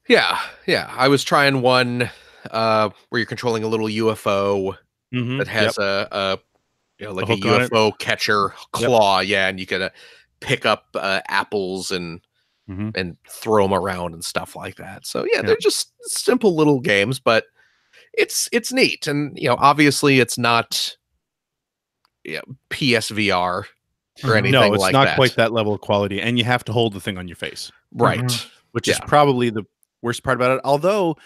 Yeah. I was trying one. Where you're controlling a little UFO that has a UFO catcher claw, and you can pick up apples and throw them around and stuff like that. So they're just simple little games, but it's neat, and obviously it's not PSVR or anything. No, it's like not that. Quite that level of quality, and you have to hold the thing on your face, right? Which is probably the worst part about it. Although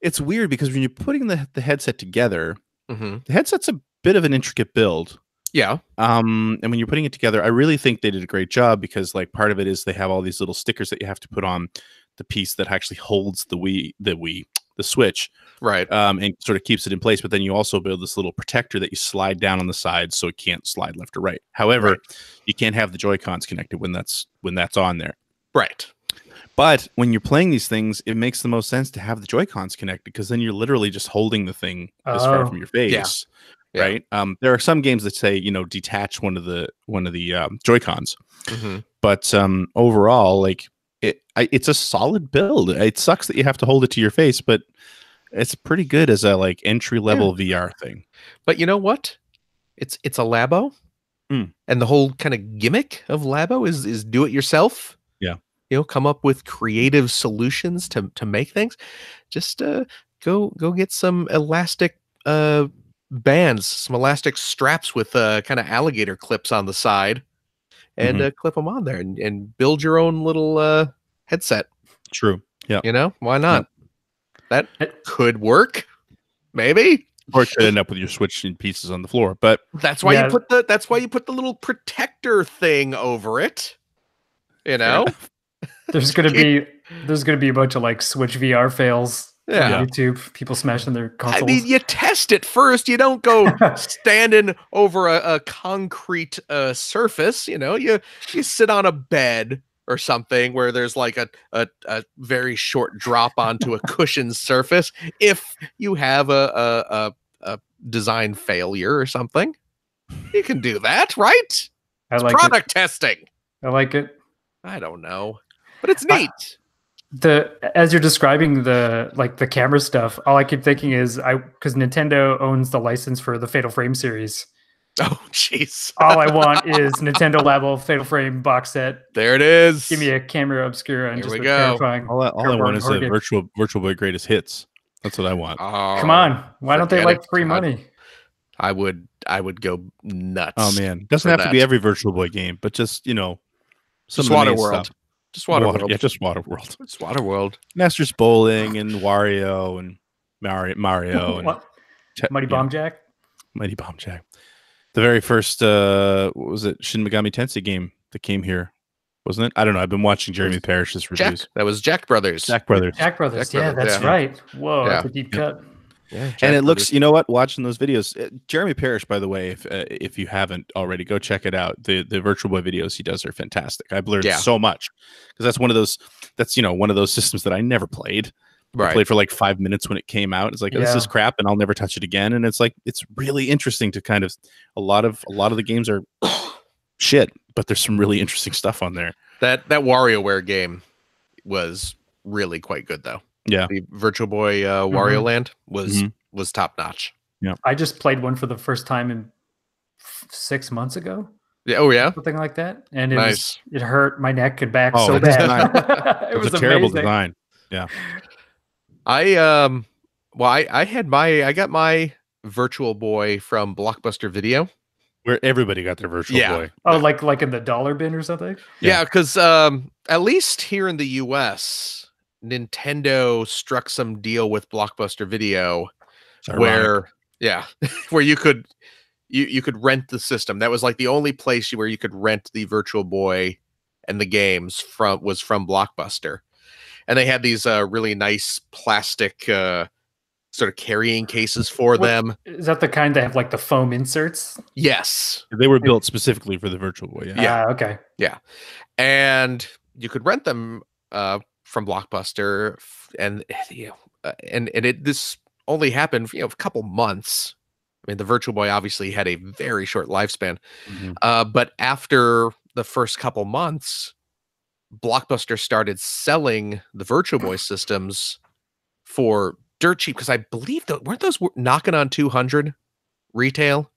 it's weird because when you're putting the headset together, the headset's a bit of an intricate build. Yeah. And when you're putting it together, I really think they did a great job because like part of it is they have all these little stickers that you have to put on the piece that actually holds the Switch. Right. And sort of keeps it in place. But then you also build this little protector that you slide down on the side so it can't slide left or right. However, you can't have the Joy-Cons connected when that's on there. Right. But when you're playing these things, it makes the most sense to have the Joy-Cons connected because then you're literally just holding the thing as far from your face, right? There are some games that say detach one of the Joy-Cons, but overall, like it's a solid build. It sucks that you have to hold it to your face, but it's pretty good as a like entry level VR thing. But you know what? It's a Labo, and the whole kind of gimmick of Labo is do it yourself. Come up with creative solutions to make things. Just go get some elastic bands, some elastic straps with kind of alligator clips on the side, and clip them on there and build your own little headset. True. Yeah. Why not? That could work. Maybe. Or it could end up with your Switch in pieces on the floor. But that's why you put the little protector thing over it. There's gonna be a bunch of like Switch VR fails on YouTube. People smashing their consoles. I mean, you test it first. You don't go standing over a concrete surface. You sit on a bed or something where there's like a very short drop onto a cushioned surface. If you have a design failure or something, you can do that, right? It's product testing. I like it. I don't know. But it's neat. As you're describing the camera stuff, all I keep thinking is because Nintendo owns the license for the Fatal Frame series. Oh, jeez. All I want is Nintendo Labo Fatal Frame box set. There it is. Give me a camera obscura and Here just we the go. terrifying. All I want is a Virtual Boy Greatest Hits. That's what I want. Come on. Why don't they like free money? I would go nuts. Oh man. Doesn't have to be every Virtual Boy game, but just just Waterworld. Just Waterworld. Yeah, just Waterworld. It's Waterworld. Masters Bowling and Wario and Mario and Mighty Bomb Jack. Mighty Bomb Jack. The very first what was it? Shin Megami Tensei game that came here, wasn't it? I don't know. I've been watching Jeremy Parrish's reviews. That was Jack Brothers. Jack Brothers. Yeah, that's right. Whoa, that's a deep cut. Yeah, and it looks, watching those videos, Jeremy Parrish, by the way, if you haven't already, go check it out. The Virtual Boy videos he does are fantastic. I've learned so much because that's one of those systems that I never played. I played for like 5 minutes when it came out. It's like, this is crap and I'll never touch it again. And it's like, it's really interesting to kind of, a lot of the games are shit, but there's some really interesting stuff on there. That WarioWare game was really quite good though. Yeah, the Virtual Boy Wario Land was top notch. Yeah, I just played one for the first time in 6 months ago. Yeah. Oh yeah, something like that, and nice. It hurt my neck and back Oh, so that's bad. It was a terrible amazing. design. Yeah. I got my Virtual Boy from Blockbuster Video, where everybody got their Virtual Boy. Oh, like in the dollar bin or something. Yeah, because at least here in the U.S., Nintendo struck some deal with Blockbuster Video, where where you could rent the system. That was like the only place where you could rent the Virtual Boy and the games was from Blockbuster. And they had these really nice plastic sort of carrying cases for them. Is that the kind that have like the foam inserts? Yes. They were built specifically for the Virtual Boy. Yeah. Okay. Yeah. And you could rent them from Blockbuster, and this only happened for a couple months. I mean, the Virtual Boy obviously had a very short lifespan. But after the first couple months, Blockbuster started selling the Virtual Boy systems for dirt cheap, because I believe weren't those knocking on 200 retail?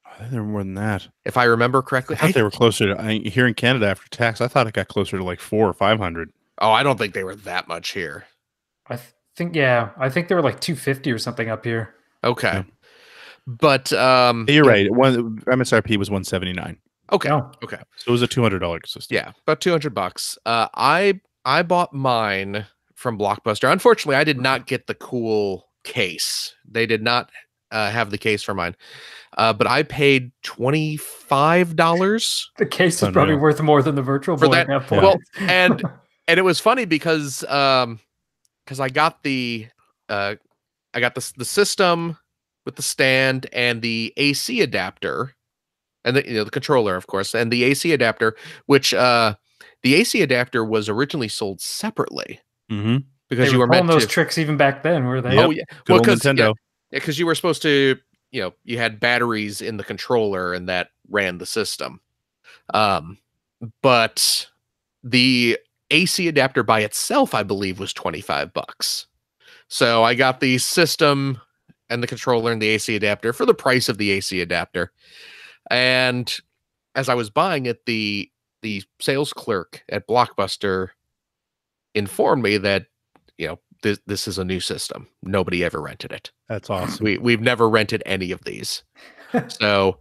I think they were more than that, if I remember correctly. I thought they were closer to here in Canada after tax. I thought it got closer to like 400 or 500. Oh, I don't think they were that much here. I think they were like 250 or something up here. Okay, yeah. But you're right. MSRP was 179. Okay. Oh. Okay. So it was a $200 system. Yeah, about $200. I bought mine from Blockbuster. Unfortunately, I did not get the cool case. They did not have the case for mine. But I paid $25. The case is probably worth more than the Virtual Boy at that point. Well, and it was funny because I got the system with the stand and the AC adapter, and the controller, of course, and the AC adapter, which the AC adapter was originally sold separately. Because you were meant those tricks even back then, were they? Yep. Oh yeah, well, because Nintendo. Because you were supposed to, you had batteries in the controller and that ran the system. But the AC adapter by itself, I believe, was $25. So I got the system and the controller and the AC adapter for the price of the AC adapter. And as I was buying it, the sales clerk at Blockbuster informed me that, this is a new system. Nobody ever rented it. That's awesome. We've never rented any of these. So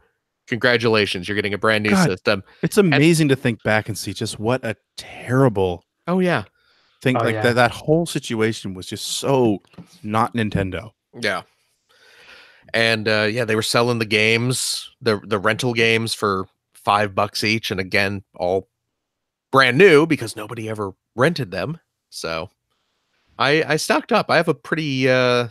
congratulations, you're getting a brand new system. It's amazing to think back and see just what a terrible thing. That whole situation was just so not Nintendo. Yeah. And they were selling the games, the rental games for $5 each, and again, all brand new because nobody ever rented them. So I stocked up. I have a pretty do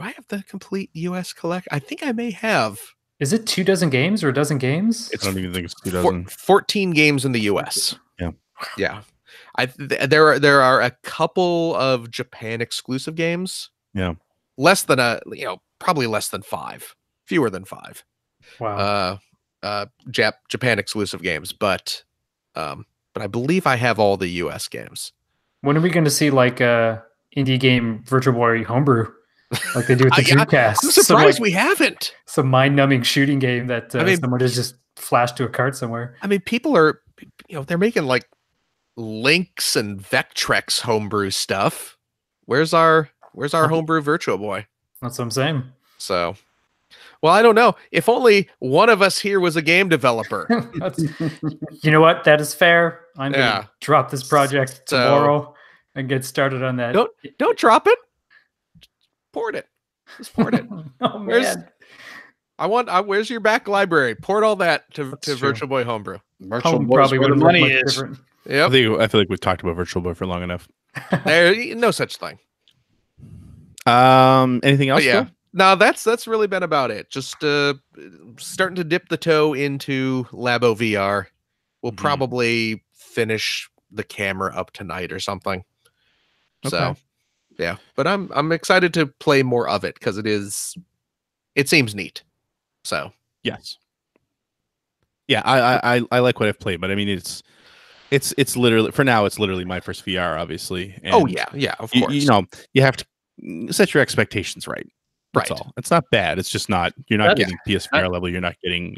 I have the complete US collect? I think I may have. Is it 24 games or a dozen games? I don't even think it's 24. 14 games in the US. Yeah. Yeah. There are a couple of Japan exclusive games. Yeah. Less than probably less than 5. Fewer than 5. Wow. Japan exclusive games, but I believe I have all the US games. When are we going to see like indie game Virtual Boy homebrew, like they do with the Dreamcast? I'm surprised we haven't. Some mind-numbing shooting game that someone has just flashed to a cart somewhere. I mean, people are, they're making like Lynx and Vectrex homebrew stuff. Where's our homebrew Virtual Boy? That's what I'm saying. So, well, I don't know. If only one of us here was a game developer. You know what? That is fair. I'm going to drop this project tomorrow and get started on that. Don't drop it. Port it. Just port it. Oh, man. Where's your back library? Port all that to Virtual Boy homebrew. Virtual Boy, where the money is. Yep. I feel like we've talked about Virtual Boy for long enough. There's no such thing. Anything else? Yeah. No, that's really been about it. Just starting to dip the toe into Labo VR. We'll probably finish the camera up tonight or something. Okay. So, yeah. But I'm excited to play more of it because it seems neat. So yes. Yeah, I like what I've played, but I mean it's literally, for now, it's literally my first VR, obviously. And of course. You have to set your expectations right. That's all. It's not bad. It's just not, you're not getting PSVR level. You're not getting,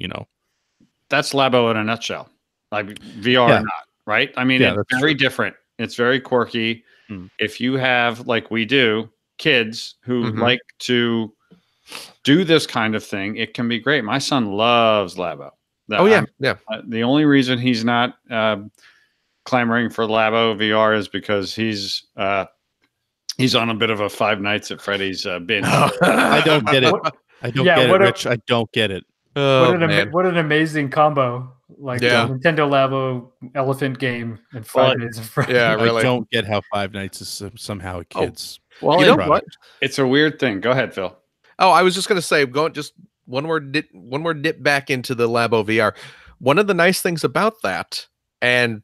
that's Labo in a nutshell. Like VR or not, right? I mean, it's very different. It's very quirky. If you have, like we do, kids who like to do this kind of thing, it can be great. My son loves Labo. The only reason he's not clamoring for Labo VR is because he's on a bit of a Five Nights at Freddy's binge. I don't get it. I don't get it, Rich. I don't get it. What an amazing combo! Like Nintendo Labo elephant game and Five Nights at Freddy's. Yeah, really. I don't get how Five Nights is somehow a kid's. Well, you know what? It's a weird thing. Go ahead, Phil. Oh, I was just going to say, just one more dip back into the Labo VR. One of the nice things about that, and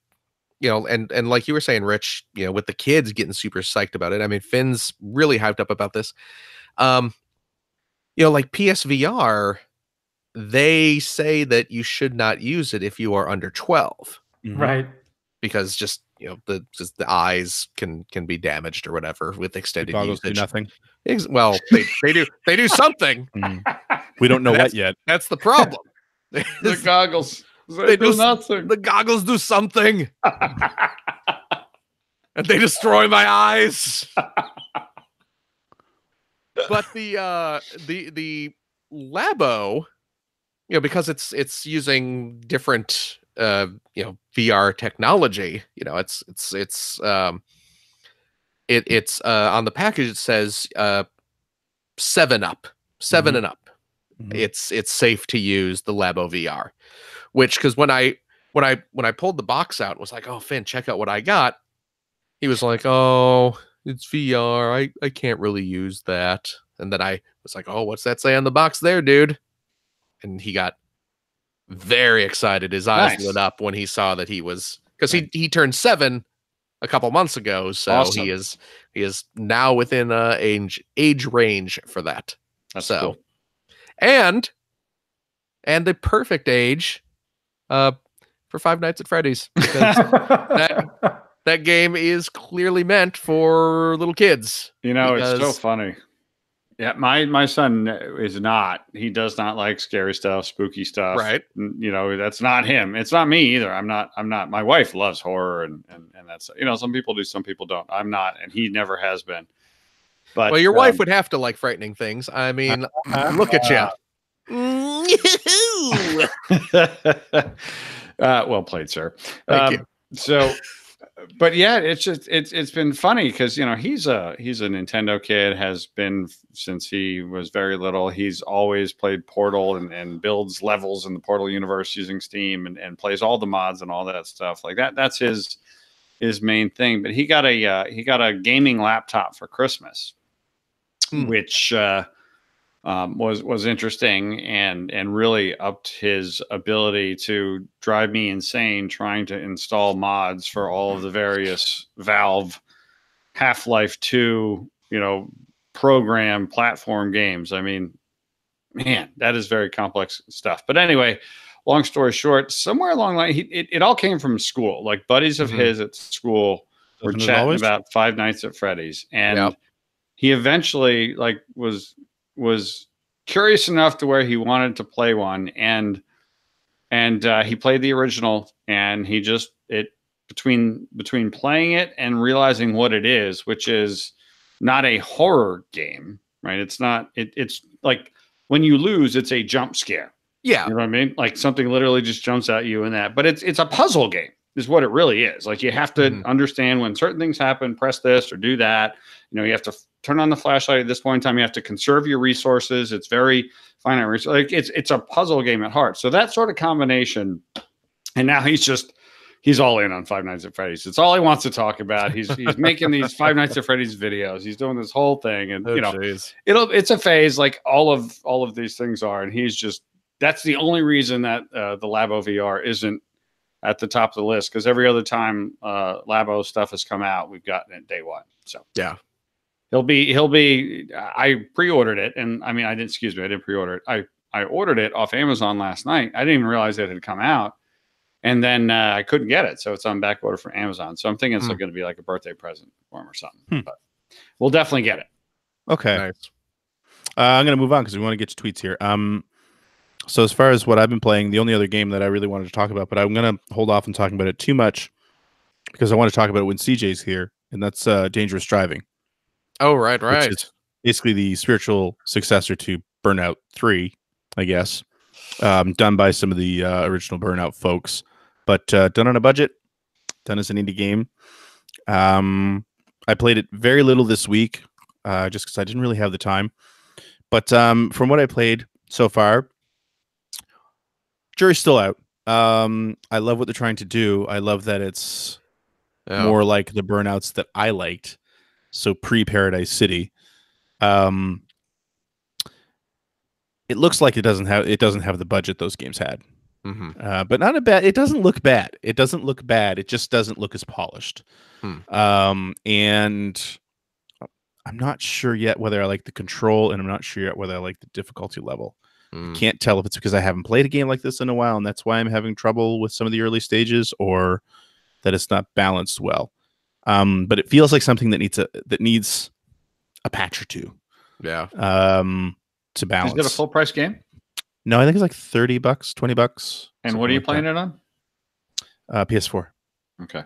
and like you were saying, Rich, with the kids getting super psyched about it. I mean, Finn's really hyped up about this. Like PSVR, they say that you should not use it if you are under 12, right? Because just the eyes can be damaged or whatever with extended usage. Do nothing. Well, they do something. We don't know what yet. That's the problem. The goggles. They do nothing. The goggles do something. And they destroy my eyes. But the Labo, because it's using different VR technology, it's on the package it says 7 up, 7 and up. It's safe to use the Labo VR, which, because when I pulled the box out and was like, oh, Finn, check out what I got, he was like, oh, it's VR, I can't really use that. And then I was like, oh, what's that say on the box there, dude? And he got very excited. His eyes lit up when he saw that he was, because he turned 7 a couple months ago, so awesome. he is now within age range for that. That's cool. And the perfect age for Five Nights at Freddy's, because that game is clearly meant for little kids. It's so funny. Yeah, my son is not. He does not like scary stuff, spooky stuff. Right. That's not him. It's not me either. I'm not. My wife loves horror, and that's, some people do, some people don't. I'm not, and he never has been. But well, your wife would have to like frightening things. I mean, look at you. Well played, sir. Thank you. So. But yeah, it's been funny because he's a Nintendo kid, has been since he was very little. He's always played Portal and builds levels in the Portal universe using Steam and plays all the mods and all that stuff like that. That's his main thing. But he got a gaming laptop for Christmas, which was interesting and really upped his ability to drive me insane trying to install mods for all of the various Valve Half-Life 2, program platform games. I mean, man, that is very complex stuff. But anyway, long story short, somewhere along the line, it all came from school. Like buddies of his at school were chatting about Five Nights at Freddy's, and he eventually was curious enough to where he wanted to play one, and he played the original, and he just between playing it and realizing what it is, which is not a horror game, right? It's not. It's like when you lose, it's a jump scare. Yeah, you know what I mean? Like something literally just jumps at you in that, but it's a puzzle game is what it really is. Like you have to understand when certain things happen, press this or do that. You have to turn on the flashlight at this point in time. You have to conserve your resources. It's very finite resources. Like it's a puzzle game at heart. So that sort of combination. And now he's all in on Five Nights at Freddy's. It's all he wants to talk about. He's making these Five Nights at Freddy's videos. He's doing this whole thing, and it's a phase like all of these things are. And that's the only reason that the Labo VR isn't at the top of the list, because every other time Labo stuff has come out, we've gotten it day one. So yeah. He'll be. I pre-ordered it, and I didn't pre-order it. I ordered it off Amazon last night. I didn't even realize it had come out, and then I couldn't get it, so it's on back order for Amazon. So I'm thinking it's going to be like a birthday present for him or something. But we'll definitely get it. Okay, nice. I'm going to move on because we want to get to tweets here. So as far as what I've been playing, the only other game that I really wanted to talk about, but I'm going to hold off on talking about it too much because I want to talk about it when CJ's here, and that's Dangerous Driving. Oh, right. Which is basically the spiritual successor to Burnout 3, I guess, done by some of the original Burnout folks, but done on a budget, done as an indie game. I played it very little this week, just because I didn't really have the time. But from what I played so far, jury's still out. I love what they're trying to do. I love that it's more like the Burnouts that I liked. So pre-Paradise City. It looks like it doesn't have the budget those games had. But not a bad. It doesn't look bad. It doesn't look bad. It just doesn't look as polished. And I'm not sure yet whether I like the control, and I'm not sure yet whether I like the difficulty level. Can't tell if it's because I haven't played a game like this in a while, and that's why I'm having trouble with some of the early stages, or that it's not balanced well. But it feels like something that needs a patch or two. Yeah. To balance. Is it a full price game? No, I think it's like $30, $20. And what are you playing it on? PS4. Okay.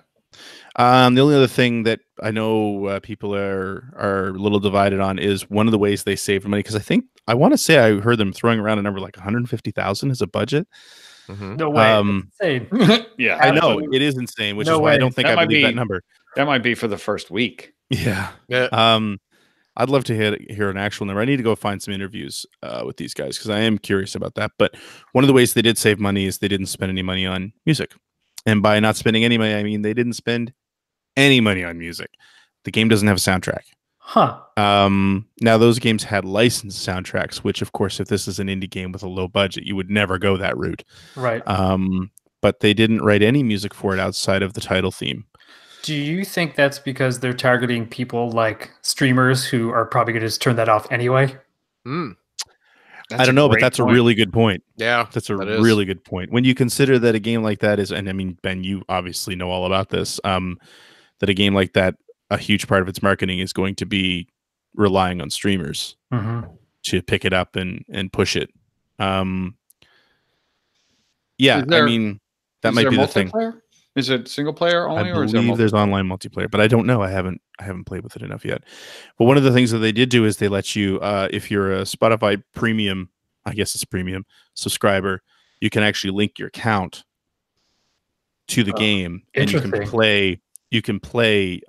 The only other thing that I know people are a little divided on is one of the ways they saved money, because I want to say I heard them throwing around a number like 150,000 as a budget. No way. Insane. Yeah, I know it is insane, which is why I don't think I believe that number. That might be for the first week. Yeah. I'd love to hear an actual number. I need to go find some interviews with these guys because I am curious about that. But one of the ways they did save money is they didn't spend any money on music. And by not spending any money, I mean they didn't spend any money on music. The game doesn't have a soundtrack. Now, those games had licensed soundtracks, which, of course, if this is an indie game with a low budget, you would never go that route. Right. But they didn't write any music for it outside of the title theme. Do you think that's because they're targeting people like streamers who are probably going to just turn that off anyway? I don't know, but that's a really good point. Yeah, that's a really good point. When you consider that a game like that is, and I mean, Ben, you obviously know all about this, that a game like that, a huge part of its marketing is going to be relying on streamers to pick it up and push it. Yeah, I mean, that might be the thing. Is it single player only, or is there there's online multiplayer, but I don't know. I haven't played with it enough yet. But one of the things that they did do is they let you, if you're a Spotify premium, I guess it's premium subscriber, you can actually link your account to the game, and you can play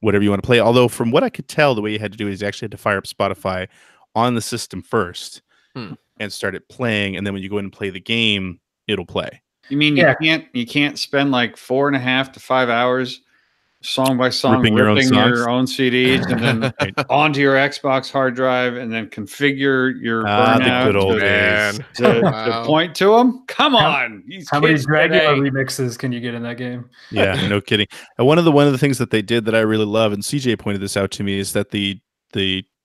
whatever you want to play. Although from what I could tell, the way you had to do it is you actually had to fire up Spotify on the system first and start it playing, and then when you go in and play the game, it'll play. You mean you can't spend like 4.5 to 5 hours song by song ripping your own CDs and then onto your Xbox hard drive and then configure your Burnout to point to them? Come on. How many Dragula remixes can you get in that game? Yeah, no kidding. And one of the things that they did that I really love, and CJ pointed this out to me, is that the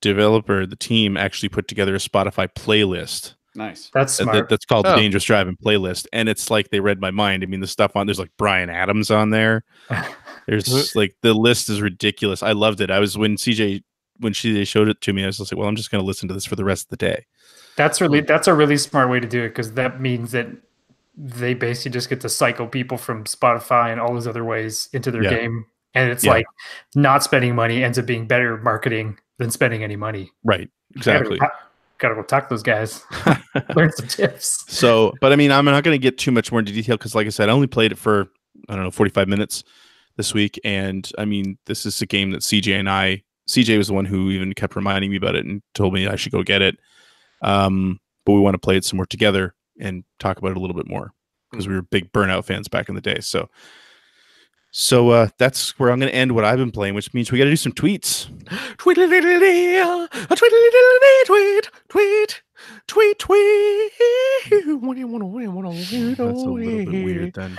developer, the team actually put together a Spotify playlist. Nice. That's smart. That's called the Dangerous Driving playlist, and it's like they read my mind. I mean, the stuff there's like Bryan Adams on there. There's like the list is ridiculous. I loved it. I was when CJ showed it to me, I was just like, well, I'm just going to listen to this for the rest of the day. That's a really smart way to do it, because that means that they basically just get to cycle people from Spotify and all those other ways into their game, and it's like not spending money ends up being better marketing than spending any money. Right. Exactly. Gotta go talk to those guys. Learn some tips. So, but I mean, I'm not going to get too much more into detail because, like I said, I only played it for 45 minutes this week, and I mean, this is a game that CJ was the one who even kept reminding me about it and told me I should go get it. But we want to play it some more together and talk about it a little bit more because we were big Burnout fans back in the day. So that's where I'm going to end what I've been playing, which means we got to do some tweets. Tweet. What do you want to win? That's a little bit weird then.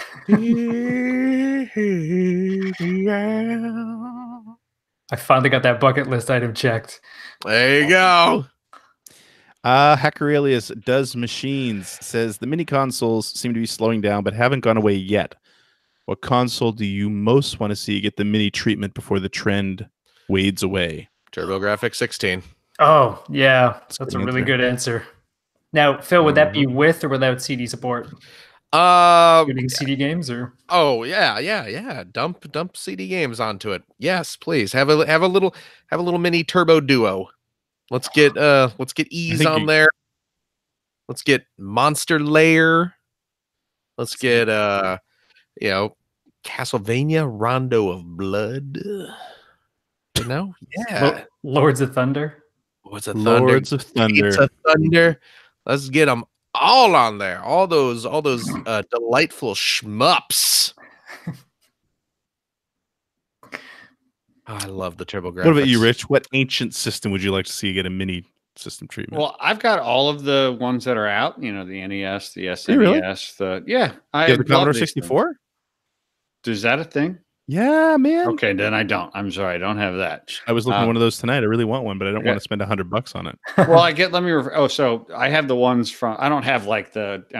I finally got that bucket list item checked. There you go. Hacker Alias Does Machines says the mini consoles seem to be slowing down but haven't gone away yet. What console do you most want to see get the mini treatment before the trend wades away? TurboGrafx 16. Oh, yeah. That's a really good answer. Now, Phil, would that be with or without CD support? Including CD games, or yeah. Dump CD games onto it. Yes, please have a little mini Turbo Duo. Let's get Ease on there. Let's get Monster Lair. Let's get Castlevania Rondo of Blood. Yeah. Lords of Thunder. Lords of Thunder. Let's get them all on there. All those delightful shmups. I love the TurboGrafx. What about you, Rich? What ancient system would you like to see get a mini system treatment? Well, I've got all of the ones that are out. The NES, the SNES, really? I have the Commodore 64. Is that a thing? Yeah, man. Okay, then I don't. I'm sorry, I don't have that. I was looking at one of those tonight. I really want one, but I don't want to spend $100 on it. Well, so I have the ones from. I don't have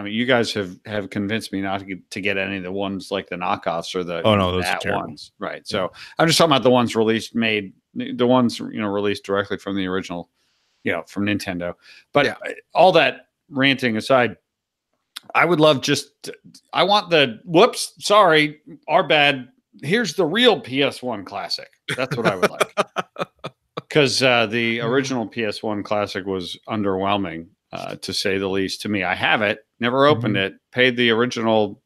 you guys have convinced me not to get any of the ones like the knockoffs or the those are terrible ones, right? So I'm just talking about the ones released directly from the original, from Nintendo. But all that ranting aside, I would love I want the our bad. Here's the real PS1 classic. That's what I would like. Because the original PS1 classic was underwhelming, to say the least, to me. I have it, never opened it, paid the original.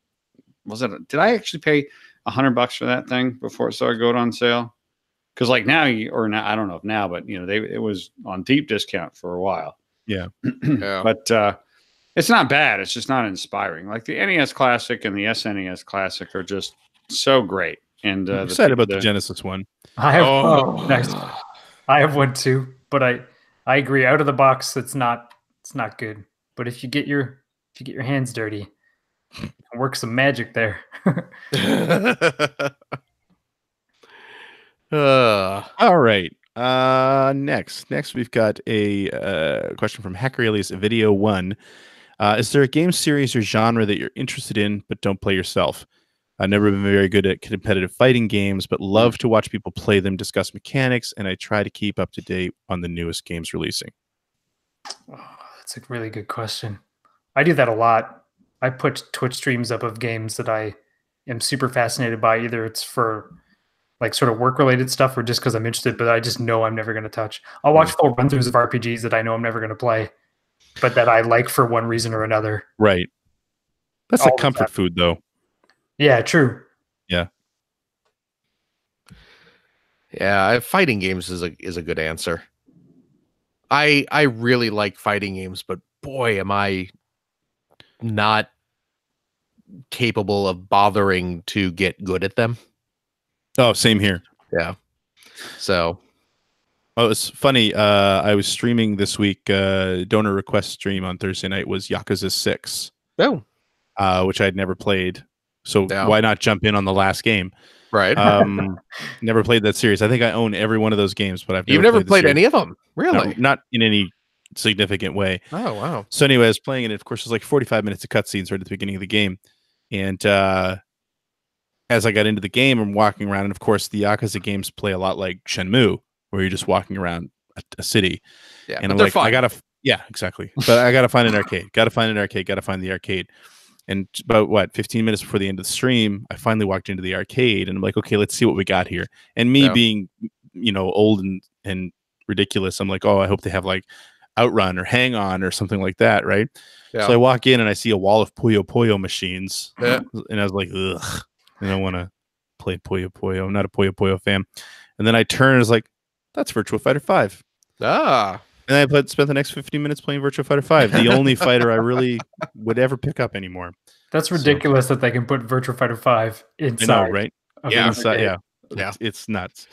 Did I actually pay $100 for that thing before it started going on sale? Because now, I don't know if now, but it was on deep discount for a while. Yeah. But it's not bad. It's just not inspiring. Like the NES Classic and the SNES Classic are just so great. And I'm excited about the Genesis one. I have nice. I have one too, but I agree. Out of the box, it's not good. But if you get your hands dirty, you can work some magic there. All right. Next we've got a question from Hacker Alias Video 1. Is there a game series or genre that you're interested in but don't play yourself? I've never been very good at competitive fighting games, but love to watch people play them, discuss mechanics, and I try to keep up to date on the newest games releasing. Oh, that's a really good question. I do that a lot. I put Twitch streams up of games that I am super fascinated by. Either it's for sort of work-related stuff or just because I'm interested, but I just know I'm never going to touch. I'll watch full run-throughs of RPGs that I know I'm never going to play, but that I like for one reason or another. Right. That's like comfort food, though. Yeah, true. Yeah. Yeah, fighting games is a good answer. I really like fighting games, but boy, am I not capable of bothering to get good at them. Oh, same here. Yeah. So it's funny. I was streaming this week. Donor request stream on Thursday night was Yakuza 6. Oh. Which I'd never played. So why not jump in on the last game? Right. Never played that series. I think I own every one of those games, but You've never played any of them? Really? No, not in any significant way. Oh, wow. So anyway, I was playing it. Of course, it was like 45 minutes of cutscenes right at the beginning of the game. And as I got into the game, I'm walking around. And of course, the Yakuza games play a lot like Shenmue, where you're just walking around a city. Yeah, and I'm like, yeah, exactly. But I got to find an arcade. Got to find the arcade. And about 15 minutes before the end of the stream, I finally walked into the arcade and I'm like, okay, let's see what we got here. And me being, old and ridiculous, I'm like, oh, I hope they have like Outrun or Hang On or something like that, right? Yeah. So I walk in and I see a wall of Puyo Puyo machines. Yeah. And I was like, ugh, I don't want to play Puyo Puyo. I'm not a Puyo Puyo fan. And then I turn and I was like, that's Virtua Fighter 5. Ah. And I spent the next 15 minutes playing Virtua Fighter 5, the only fighter I really would ever pick up anymore. That's ridiculous that they can put Virtua Fighter 5 inside. I know, right? Yeah, it's nuts.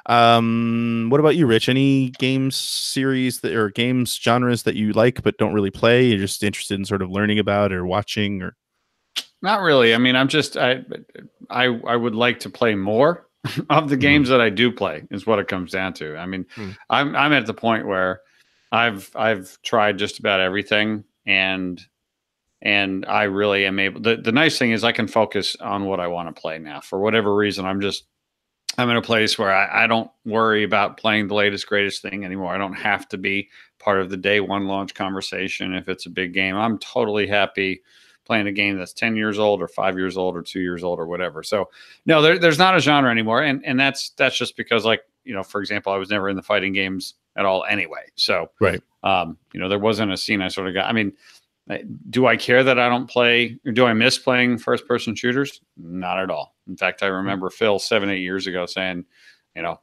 What about you, Rich? Any games series or games genres that you like but don't really play? You're just interested in sort of learning about or watching, or not really. I mean, I'm just I would like to play more of the games that I do play. Is what it comes down to. I mean, I'm at the point where I've tried just about everything, and I really am able. The nice thing is I can focus on what I want to play now. For whatever reason, I'm just I'm in a place where I don't worry about playing the latest, greatest thing anymore. I don't have to be part of the day one launch conversation. If it's a big game, I'm totally happy playing a game that's 10 years old or 5 years old or 2 years old or whatever. So no, there's not a genre anymore. And that's just because, like, you know, for example, I was never in the fighting games at all anyway. So, right. You know, there wasn't a scene I sort of got. I mean, do I care that I don't play, or do I miss playing first person shooters? Not at all. In fact, I remember Phil 7-8 years ago saying, you know,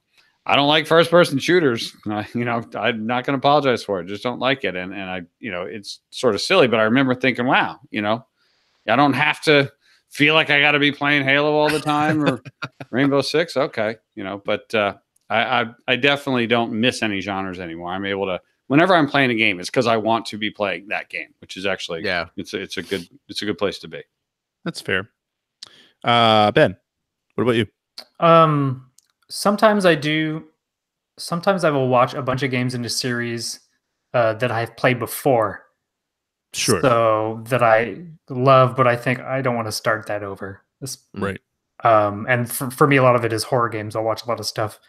I don't like first person shooters. You know, I'm not going to apologize for it. Just don't like it. And I, you know, it's sort of silly, but I remember thinking, wow, you know, I don't have to feel like I got to be playing Halo all the time or Rainbow Six. Okay. You know, but I definitely don't miss any genres anymore. I'm able to, whenever I'm playing a game, it's because I want to be playing that game, which is actually, it's a good place to be. That's fair. Ben, what about you? Sometimes I do. Sometimes I will watch a bunch of games in a series that I've played before. Sure. So that I love, but I think I don't want to start that over. Right. And for me, a lot of it is horror games. I'll watch a lot of stuff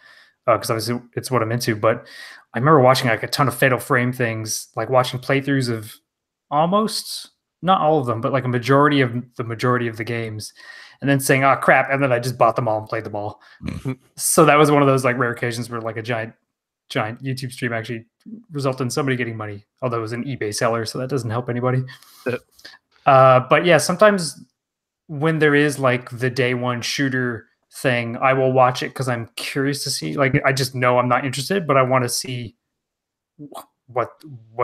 because obviously it's what I'm into. But I remember watching like a ton of Fatal Frame things, like watching playthroughs of almost, not all of them, but like a majority of the games, and then saying, "Oh crap!" And then I just bought them all and played them all. So that was one of those like rare occasions where like a giant YouTube stream actually resulted in somebody getting money, although it was an eBay seller, so that doesn't help anybody. But yeah, sometimes when there is like the day one shooter thing, I will watch it because I'm curious to see. Like, I just know I'm not interested, but I want to see what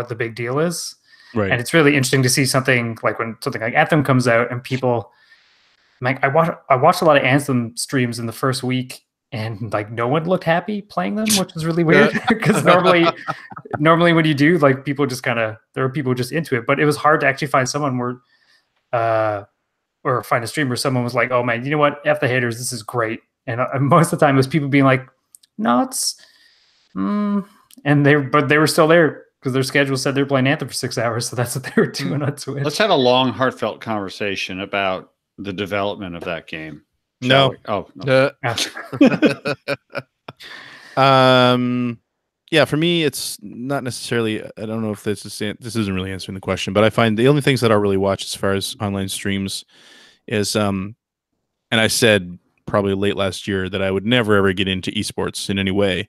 the big deal is. Right. And it's really interesting to see something like when something like Anthem comes out and people, like, I watched a lot of Anthem streams in the first week, and like no one looked happy playing them, which is really weird because normally when you do, like, people just there are people just into it, but it was hard to actually find someone or find a stream where someone was like, "Oh man, you know what? F the haters, this is great." And most of the time it was people being like, "No, it's," and they were still there because their schedule said they're playing Anthem for 6 hours, so that's what they were doing on Twitch. Let's have a long, heartfelt conversation about the development of that game. No. Oh, no. Yeah, for me, it's not necessarily. I don't know if this isn't really answering the question, but I find the only things that I really watch as far as online streams is, and I said probably late last year that I would never ever get into esports in any way,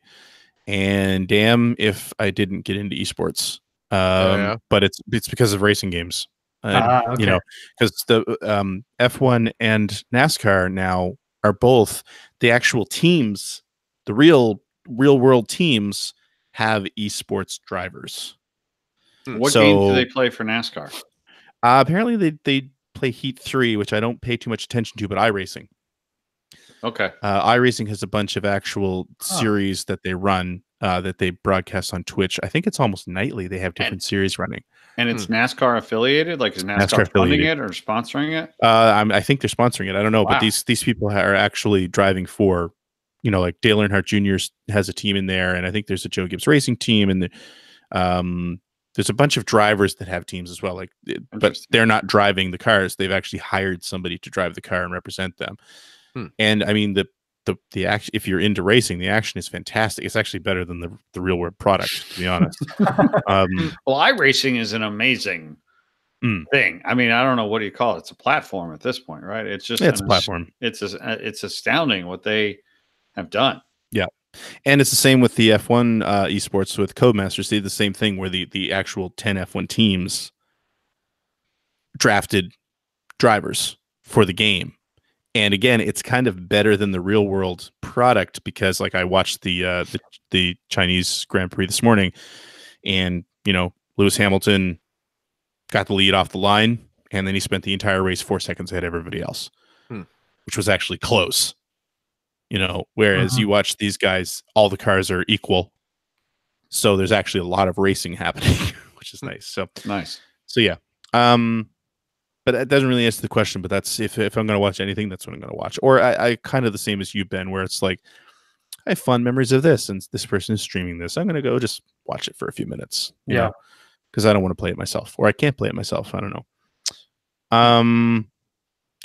and damn if I didn't get into esports. But it's because of racing games. Okay. You know, because the F1 and NASCAR now are both the actual teams, the real world teams have esports drivers. What games do they play for NASCAR? Apparently they play Heat 3, which I don't pay too much attention to, but iRacing. Okay. iRacing has a bunch of actual series that they run, that they broadcast on Twitch. I think it's almost nightly. They have different series running. And it's NASCAR affiliated? Like, is NASCAR funding it or sponsoring it? I think they're sponsoring it. I don't know, Wow. but these people are actually driving for, you know, like Dale Earnhardt Jr. has a team in there, and I think there's a Joe Gibbs Racing team, and there's a bunch of drivers that have teams as well. Like, but they're not driving the cars. They've actually hired somebody to drive the car and represent them. And I mean, the action, if you're into racing, the action is fantastic. It's actually better than the real world product, to be honest. Well, iRacing is an amazing thing. I mean, I don't know, what do you call it? It's a platform at this point, right? It's just it's a platform. It's astounding what they have done. Yeah. And it's the same with the F1 esports with Codemasters. They did the same thing where the actual 10 F1 teams drafted drivers for the game. And again, it's kind of better than the real world product because, like, I watched the Chinese Grand Prix this morning, and, you know, Lewis Hamilton got the lead off the line, and then he spent the entire race 4 seconds ahead of everybody else, which was actually close. You know, whereas you watch these guys, all the cars are equal, so there's actually a lot of racing happening, which is nice. So nice. So yeah. But that doesn't really answer the question, but that's if I'm going to watch anything, that's what I'm going to watch. Or I kind of the same as you, Ben, where it's like, I have fond memories of this, and this person is streaming this. I'm going to go just watch it for a few minutes. You know, because I don't want to play it myself, or I can't play it myself. I don't know.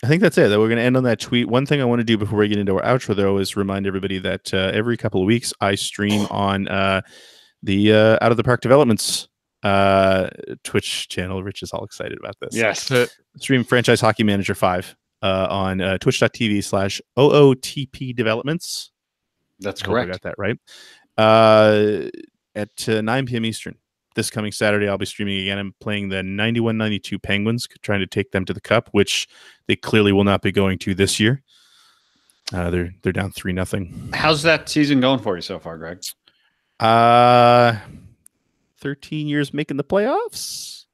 I think that's it. That we're going to end on that tweet. One thing I want to do before we get into our outro, though, is remind everybody that every couple of weeks I stream on the Out of the Park Developments Twitch channel. Rich is all excited about this. Yes. Stream Franchise Hockey Manager 5 on twitch.tv/OOTP Developments. That's correct. I got that right. At 9 p.m. Eastern. This coming Saturday, I'll be streaming again. I'm playing the 91-92 Penguins, trying to take them to the Cup, which they clearly will not be going to this year. They're down 3-0. How's that season going for you so far, Greg? 13 years making the playoffs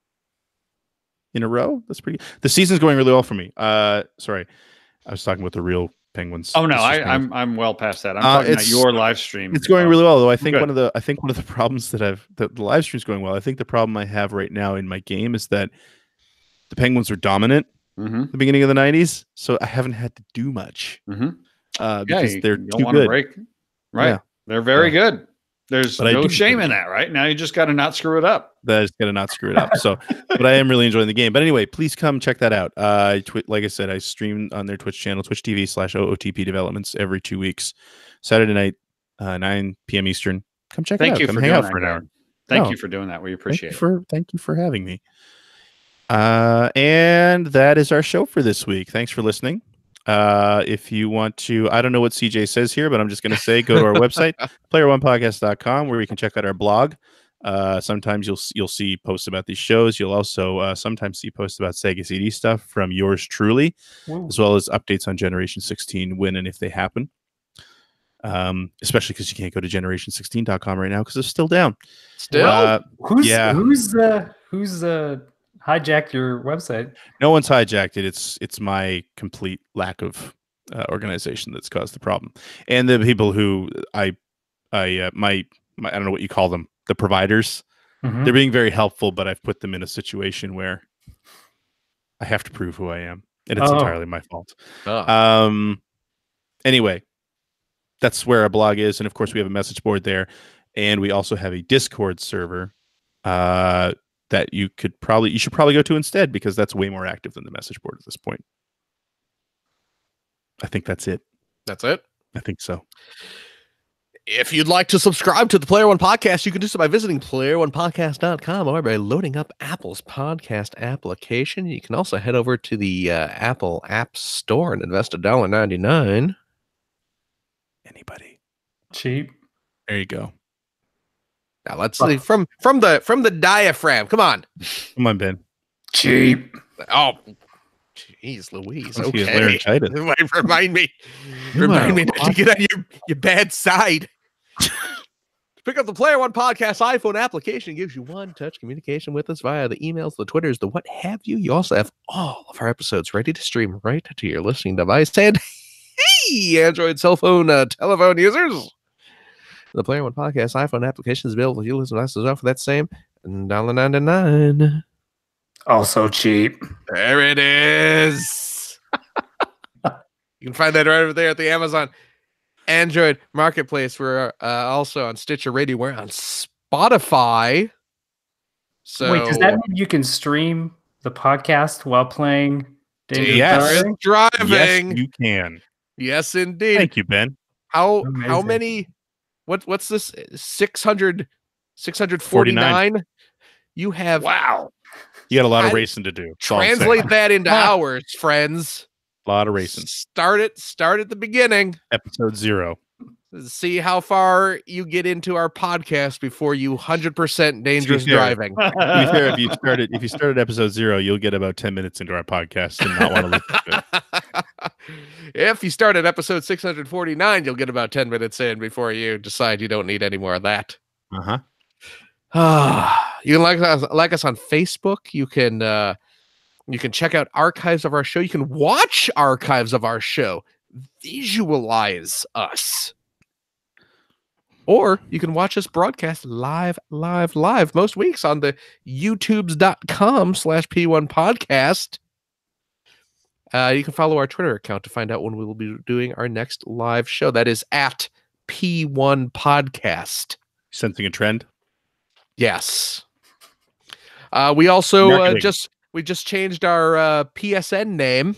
in a row. That's pretty. The season's going really well for me. Sorry, I was talking about the real Penguins. Oh no, I'm well past that. I'm talking about your live stream. It's going really well, though. I think one of the problems that the live stream's going well. I think the problem I have right now in my game is that the Penguins are dominant at the beginning of the 90s, so I haven't had to do much because they're too good. Break. Right? Yeah. They're very good. There's no shame in that, right? Now you just got to not screw it up. That is going to not screw it up. So, but I am really enjoying the game. But anyway, please come check that out. Like I said, I stream on their Twitch channel, twitch.tv/OOTP Developments every 2 weeks. Saturday night, 9 p.m. Eastern. Come check it out. Thank you come for hang doing out for an hour. Thank you for doing that. We appreciate it. Thank you for having me. And that is our show for this week. Thanks for listening. If you want to, I don't know what CJ says here, but I'm just going to say, go to our website, player1podcast.com, where you can check out our blog. Sometimes you'll see posts about these shows. You'll also sometimes see posts about Sega CD stuff from yours truly, as well as updates on Generation 16 when and if they happen. Especially because you can't go to generation16.com right now because it's still down. Who's hijacked your website? No one's hijacked it. It's my complete lack of organization that's caused the problem. And the people who I don't know what you call them, the providers, they're being very helpful, but I've put them in a situation where I have to prove who I am, and it's entirely my fault. Anyway, that's where our blog is, and of course we have a message board there, and we also have a Discord server that you should probably go to instead, because that's way more active than the message board at this point. I think that's it. That's it? I think so. If you'd like to subscribe to the Player One Podcast, you can do so by visiting player1podcast.com or by loading up Apple's podcast application. You can also head over to the Apple App Store and invest $1.99. Anybody? Cheap. There you go. Now let's see from the diaphragm. Come on, Ben. Cheap. Oh, jeez, Louise. Okay, remind me to get on your bad side. Pick up the Player One Podcast iPhone application. It gives you one-touch communication with us via the emails, the Twitters, the what have you. You also have all of our episodes ready to stream right to your listening device. And hey, Android cell phone telephone users. The Player One Podcast iPhone application is available to you listen to us as well for that same $1.99. Also cheap. There it is. You can find that right over there at the Amazon Android Marketplace. We're also on Stitcher Radio. We're on Spotify. So wait, does that mean you can stream the podcast while playing Dangerous Driving? Yes, you can. Yes, indeed. Thank you, Ben. How many? What's this? 649? You have You got a lot of racing to do. Translate that into hours, friends. A lot of racing. Start at the beginning. Episode 0. See how far you get into our podcast before you 100% dangerous driving. If you start at episode 0, you'll get about 10 minutes into our podcast and not want to listen to it. If you start at episode 649, you'll get about 10 minutes in before you decide you don't need any more of that. Uh-huh. You can like us on Facebook. You can check out archives of our show. You can watch archives of our show. Visualize us. Or you can watch us broadcast live most weeks on the youtubes.com/P1 podcast. You can follow our Twitter account to find out when we will be doing our next live show. That is at P1 podcast. Sensing a trend? Yes. We also just changed our PSN name.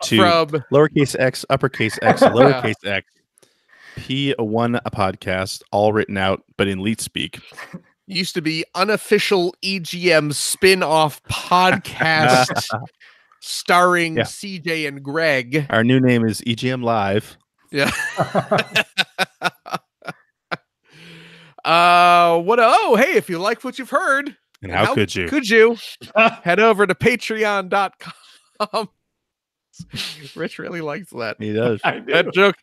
To From lowercase x, uppercase x, lowercase x, P1 a podcast, all written out, but in leet speak. used to be unofficial EGM spin-off podcast starring CJ and Greg. Our new name is EGM Live. Yeah. Hey, if you like what you've heard, and how could you? Could you head over to patreon.com. Rich really likes that. He does. That joke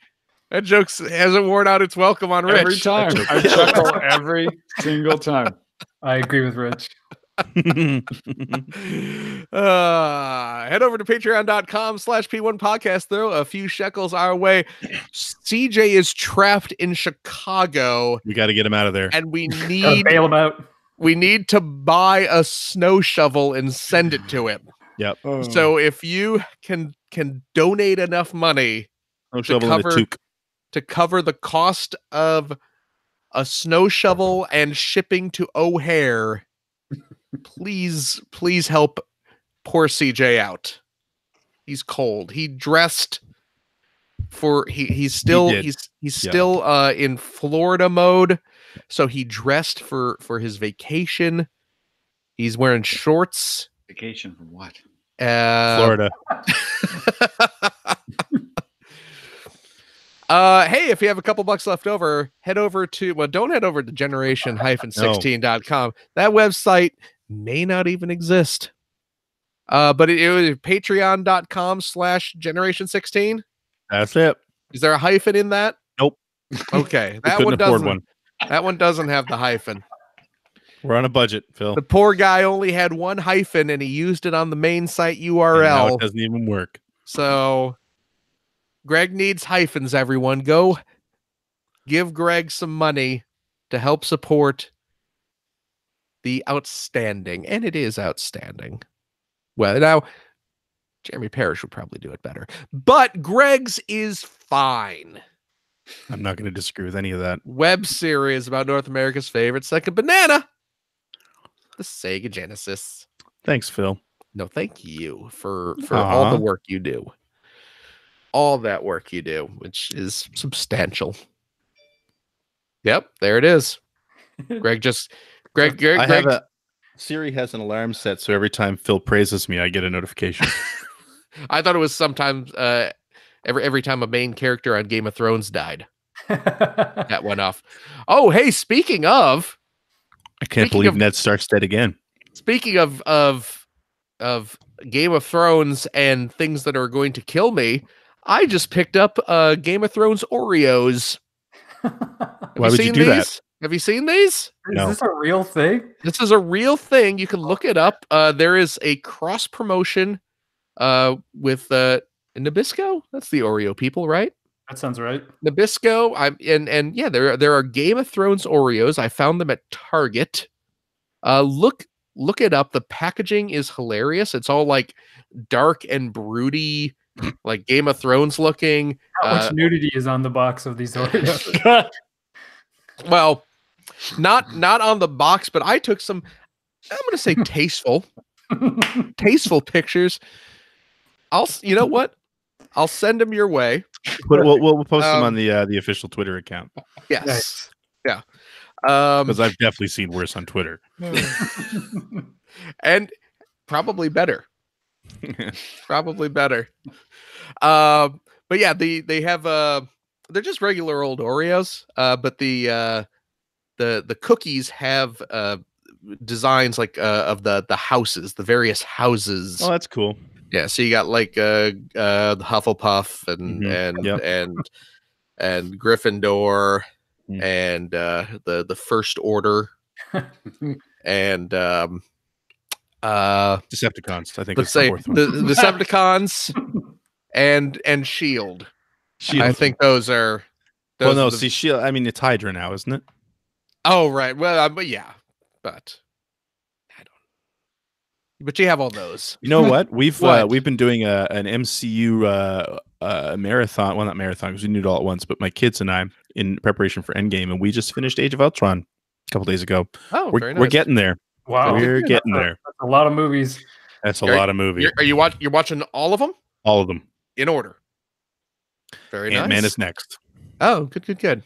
hasn't worn out its welcome on Rich. Every time. I chuckle every single time. I agree with Rich. Head over to patreon.com/P1 podcast. Throw a few shekels our way. CJ is trapped in Chicago. We got to get him out of there. And we need bail him out. We need to buy a snow shovel and send it to him. Yep. So if you can donate enough money to cover the cost of a snow shovel and shipping to O'Hare, please help poor CJ out. He's cold. He dressed for he's still in Florida mode, so he dressed for his vacation. He's wearing shorts. Vacation from what? Florida. Hey, if you have a couple bucks left over, head over to, don't head over to generation-16.com. That website may not even exist. But it was patreon.com/generation16. That's it. Is there a hyphen in that? Nope. Okay. That one doesn't have the hyphen. We're on a budget, Phil. The poor guy only had one hyphen and he used it on the main site URL. And now it doesn't even work. So Greg needs hyphens, everyone. Go give Greg some money to help support the outstanding. And it is outstanding. Well, now, Jeremy Parrish would probably do it better. But Greg's is fine. I'm not going to disagree with any of that. Web series about North America's favorite second banana. The Sega Genesis. Thanks, Phil. No, thank you for all the work you do. All that work you do, which is substantial. Yep, there it is. Greg. Siri has an alarm set, so every time Phil praises me, I get a notification. I thought it was sometimes every time a main character on Game of Thrones died. That went off. Oh, hey, speaking of, I can't believe Ned Stark's dead again. Speaking of Game of Thrones and things that are going to kill me, I just picked up Game of Thrones Oreos. Why would you do that? Have you seen these? No. Is this a real thing? This is a real thing. You can look it up. There is a cross promotion with Nabisco. That's the Oreo people, right? That sounds right. Nabisco. And yeah, there are Game of Thrones Oreos. I found them at Target. Look it up. The packaging is hilarious. It's all like dark and broody, like Game of Thrones looking. How much nudity is on the box of these Oreos? Well, not on the box, but I took some, I'm going to say tasteful pictures. You know what? I'll send them your way. We'll post them on the official Twitter account. Yes. Nice. Yeah. Because I've definitely seen worse on Twitter. And probably better. Probably better. But yeah, they have they're just regular old Oreos, but the cookies have designs like of the houses, the various houses. Oh, that's cool. Yeah, so you got like the Hufflepuff and Gryffindor and the First Order and Decepticons. I think let's say the Decepticons and Shield. I think those are. Well, no, see, Shield. I mean, it's Hydra now, isn't it? Oh, right. Well, but yeah, but I don't. But you have all those. You know what? We've been doing an MCU marathon. Well, not marathon because we knew it all at once. But my kids and I, in preparation for Endgame, and we just finished Age of Ultron a couple days ago. Oh, we're getting there. Wow, we're getting there. That's a lot of movies. That's a lot of movie. You're watching all of them? All of them. In order. Very nice. Ant-Man is next. Oh, good.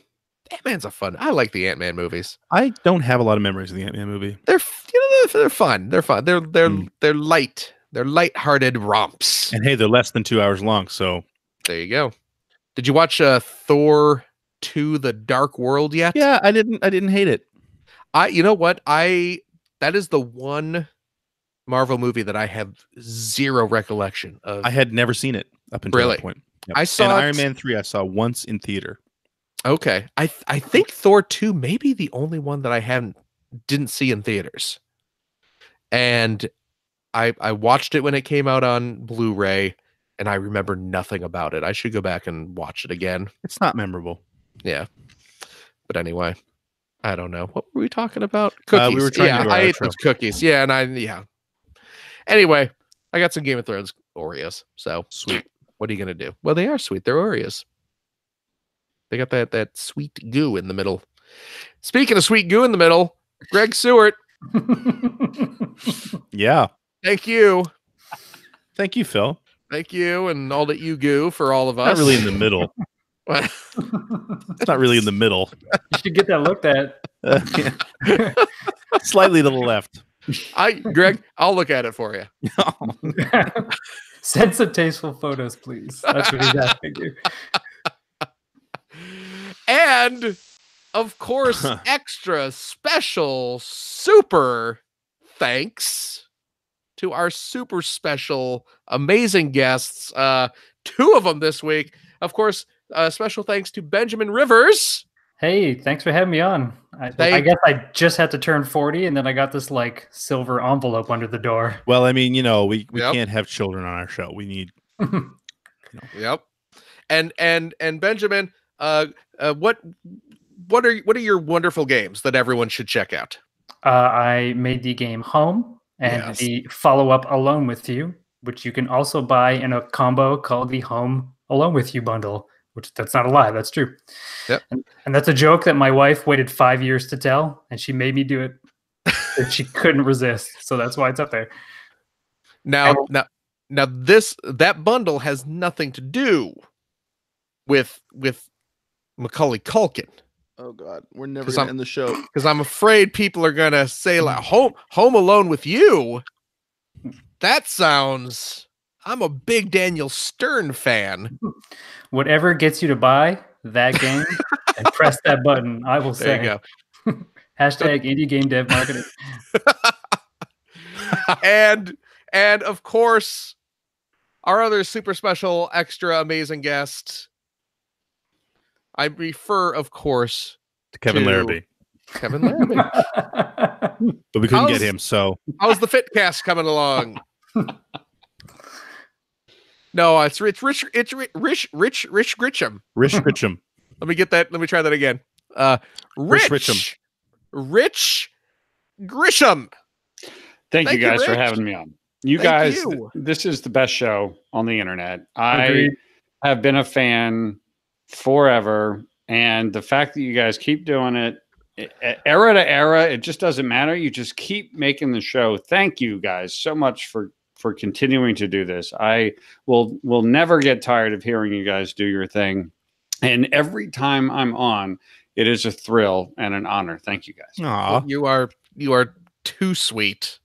Ant-Man's I like the Ant-Man movies. I don't have a lot of memories of the Ant-Man movie. They're fun. They're fun. They're light. They're light-hearted romps. And hey, they're less than 2 hours long, so there you go. Did you watch Thor 2: The Dark World yet? Yeah, I didn't hate it. You know what? That is the one Marvel movie that I have zero recollection of. I had never seen it up until that point. Yep. I saw Iron Man 3 I saw once in theater. Okay. I think Thor 2 may be the only one that I didn't see in theaters. And I watched it when it came out on Blu-ray, and I remember nothing about it. I should go back and watch it again. It's not memorable. Yeah. But anyway, I don't know. What were we talking about? Cookies. We were trying to I ate those cookies. Yeah, Anyway, I got some Game of Thrones Oreos. So sweet. What are you gonna do? Well, they are sweet. They're Oreos. They got that sweet goo in the middle. Speaking of sweet goo in the middle, Greg Seward. Yeah. Thank you. Thank you, Phil. Thank you, and all that you goo for all of us. Not really in the middle. It's not really in the middle. You should get that looked at. Slightly to the left. Greg, I'll look at it for you. Send some tasteful photos, please. That's what he's asking you. And of course, extra special super thanks to our super special amazing guests. 2 of them this week. Of course, special thanks to Benjamin Rivers. Hey, thanks for having me on. I guess I just had to turn 40, and then I got this silver envelope under the door. Well, I mean, we can't have children on our show. We need. Yep. And Benjamin, what are your wonderful games that everyone should check out? I made the game Home and the follow-up Alone With You, which you can also buy in a combo called the Home Alone With You bundle. Which that's not a lie, that's true. Yep. And that's a joke that my wife waited 5 years to tell, and she made me do it. And she couldn't resist, so that's why it's up there. Now that bundle has nothing to do with Macaulay Culkin. Oh God, we're never gonna end the show because I'm afraid people are gonna say Home Alone With You. That sounds. I'm a big Daniel Stern fan. Whatever gets you to buy that game and press that button, I will say. There you go. Hashtag indie game dev marketing. and of course, our other super special, extra amazing guest. I refer, of course, to Kevin Larrabee. Kevin Larrabee. But we couldn't get him, so. How's the Fitcast coming along? No, it's Rich Grisham. Rich Grisham. Let me get that. Let me try that again. Rich Grisham. Thank you guys for having me on. You guys, this is the best show on the internet. I have been a fan forever, and the fact that you guys keep doing it, era to era, it just doesn't matter. You just keep making the show. Thank you guys so much for continuing to do this. I will never get tired of hearing you guys do your thing. And every time I'm on, it is a thrill and an honor. Thank you guys. Aww. You are too sweet.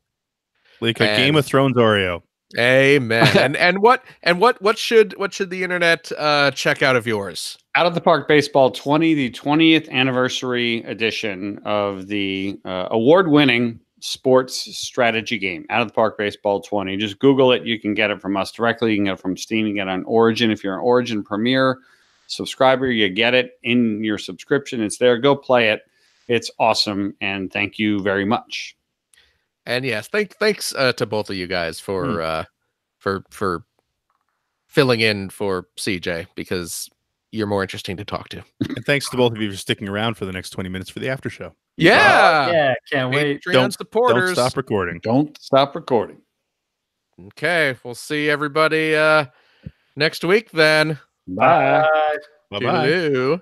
Like a Game of Thrones Oreo. Amen. and what should the internet check out of yours? Out of the Park Baseball 20, the 20th anniversary edition of the award-winning sports strategy game, Out of the Park Baseball 20. Just Google it. You can get it from us directly. You can get it from Steam. You can get it on Origin. If you're an Origin Premier subscriber, you get it in your subscription. It's there. Go play it. It's awesome. And thank you very much. And yes, thanks to both of you guys for filling in for CJ, because you're more interesting to talk to. And thanks to both of you for sticking around for the next 20 minutes for the after show. Yeah. Can't wait. Patreon supporters. Don't stop recording. Don't stop recording. Okay. We'll see everybody next week then. Bye. Bye-bye. Toodaloo.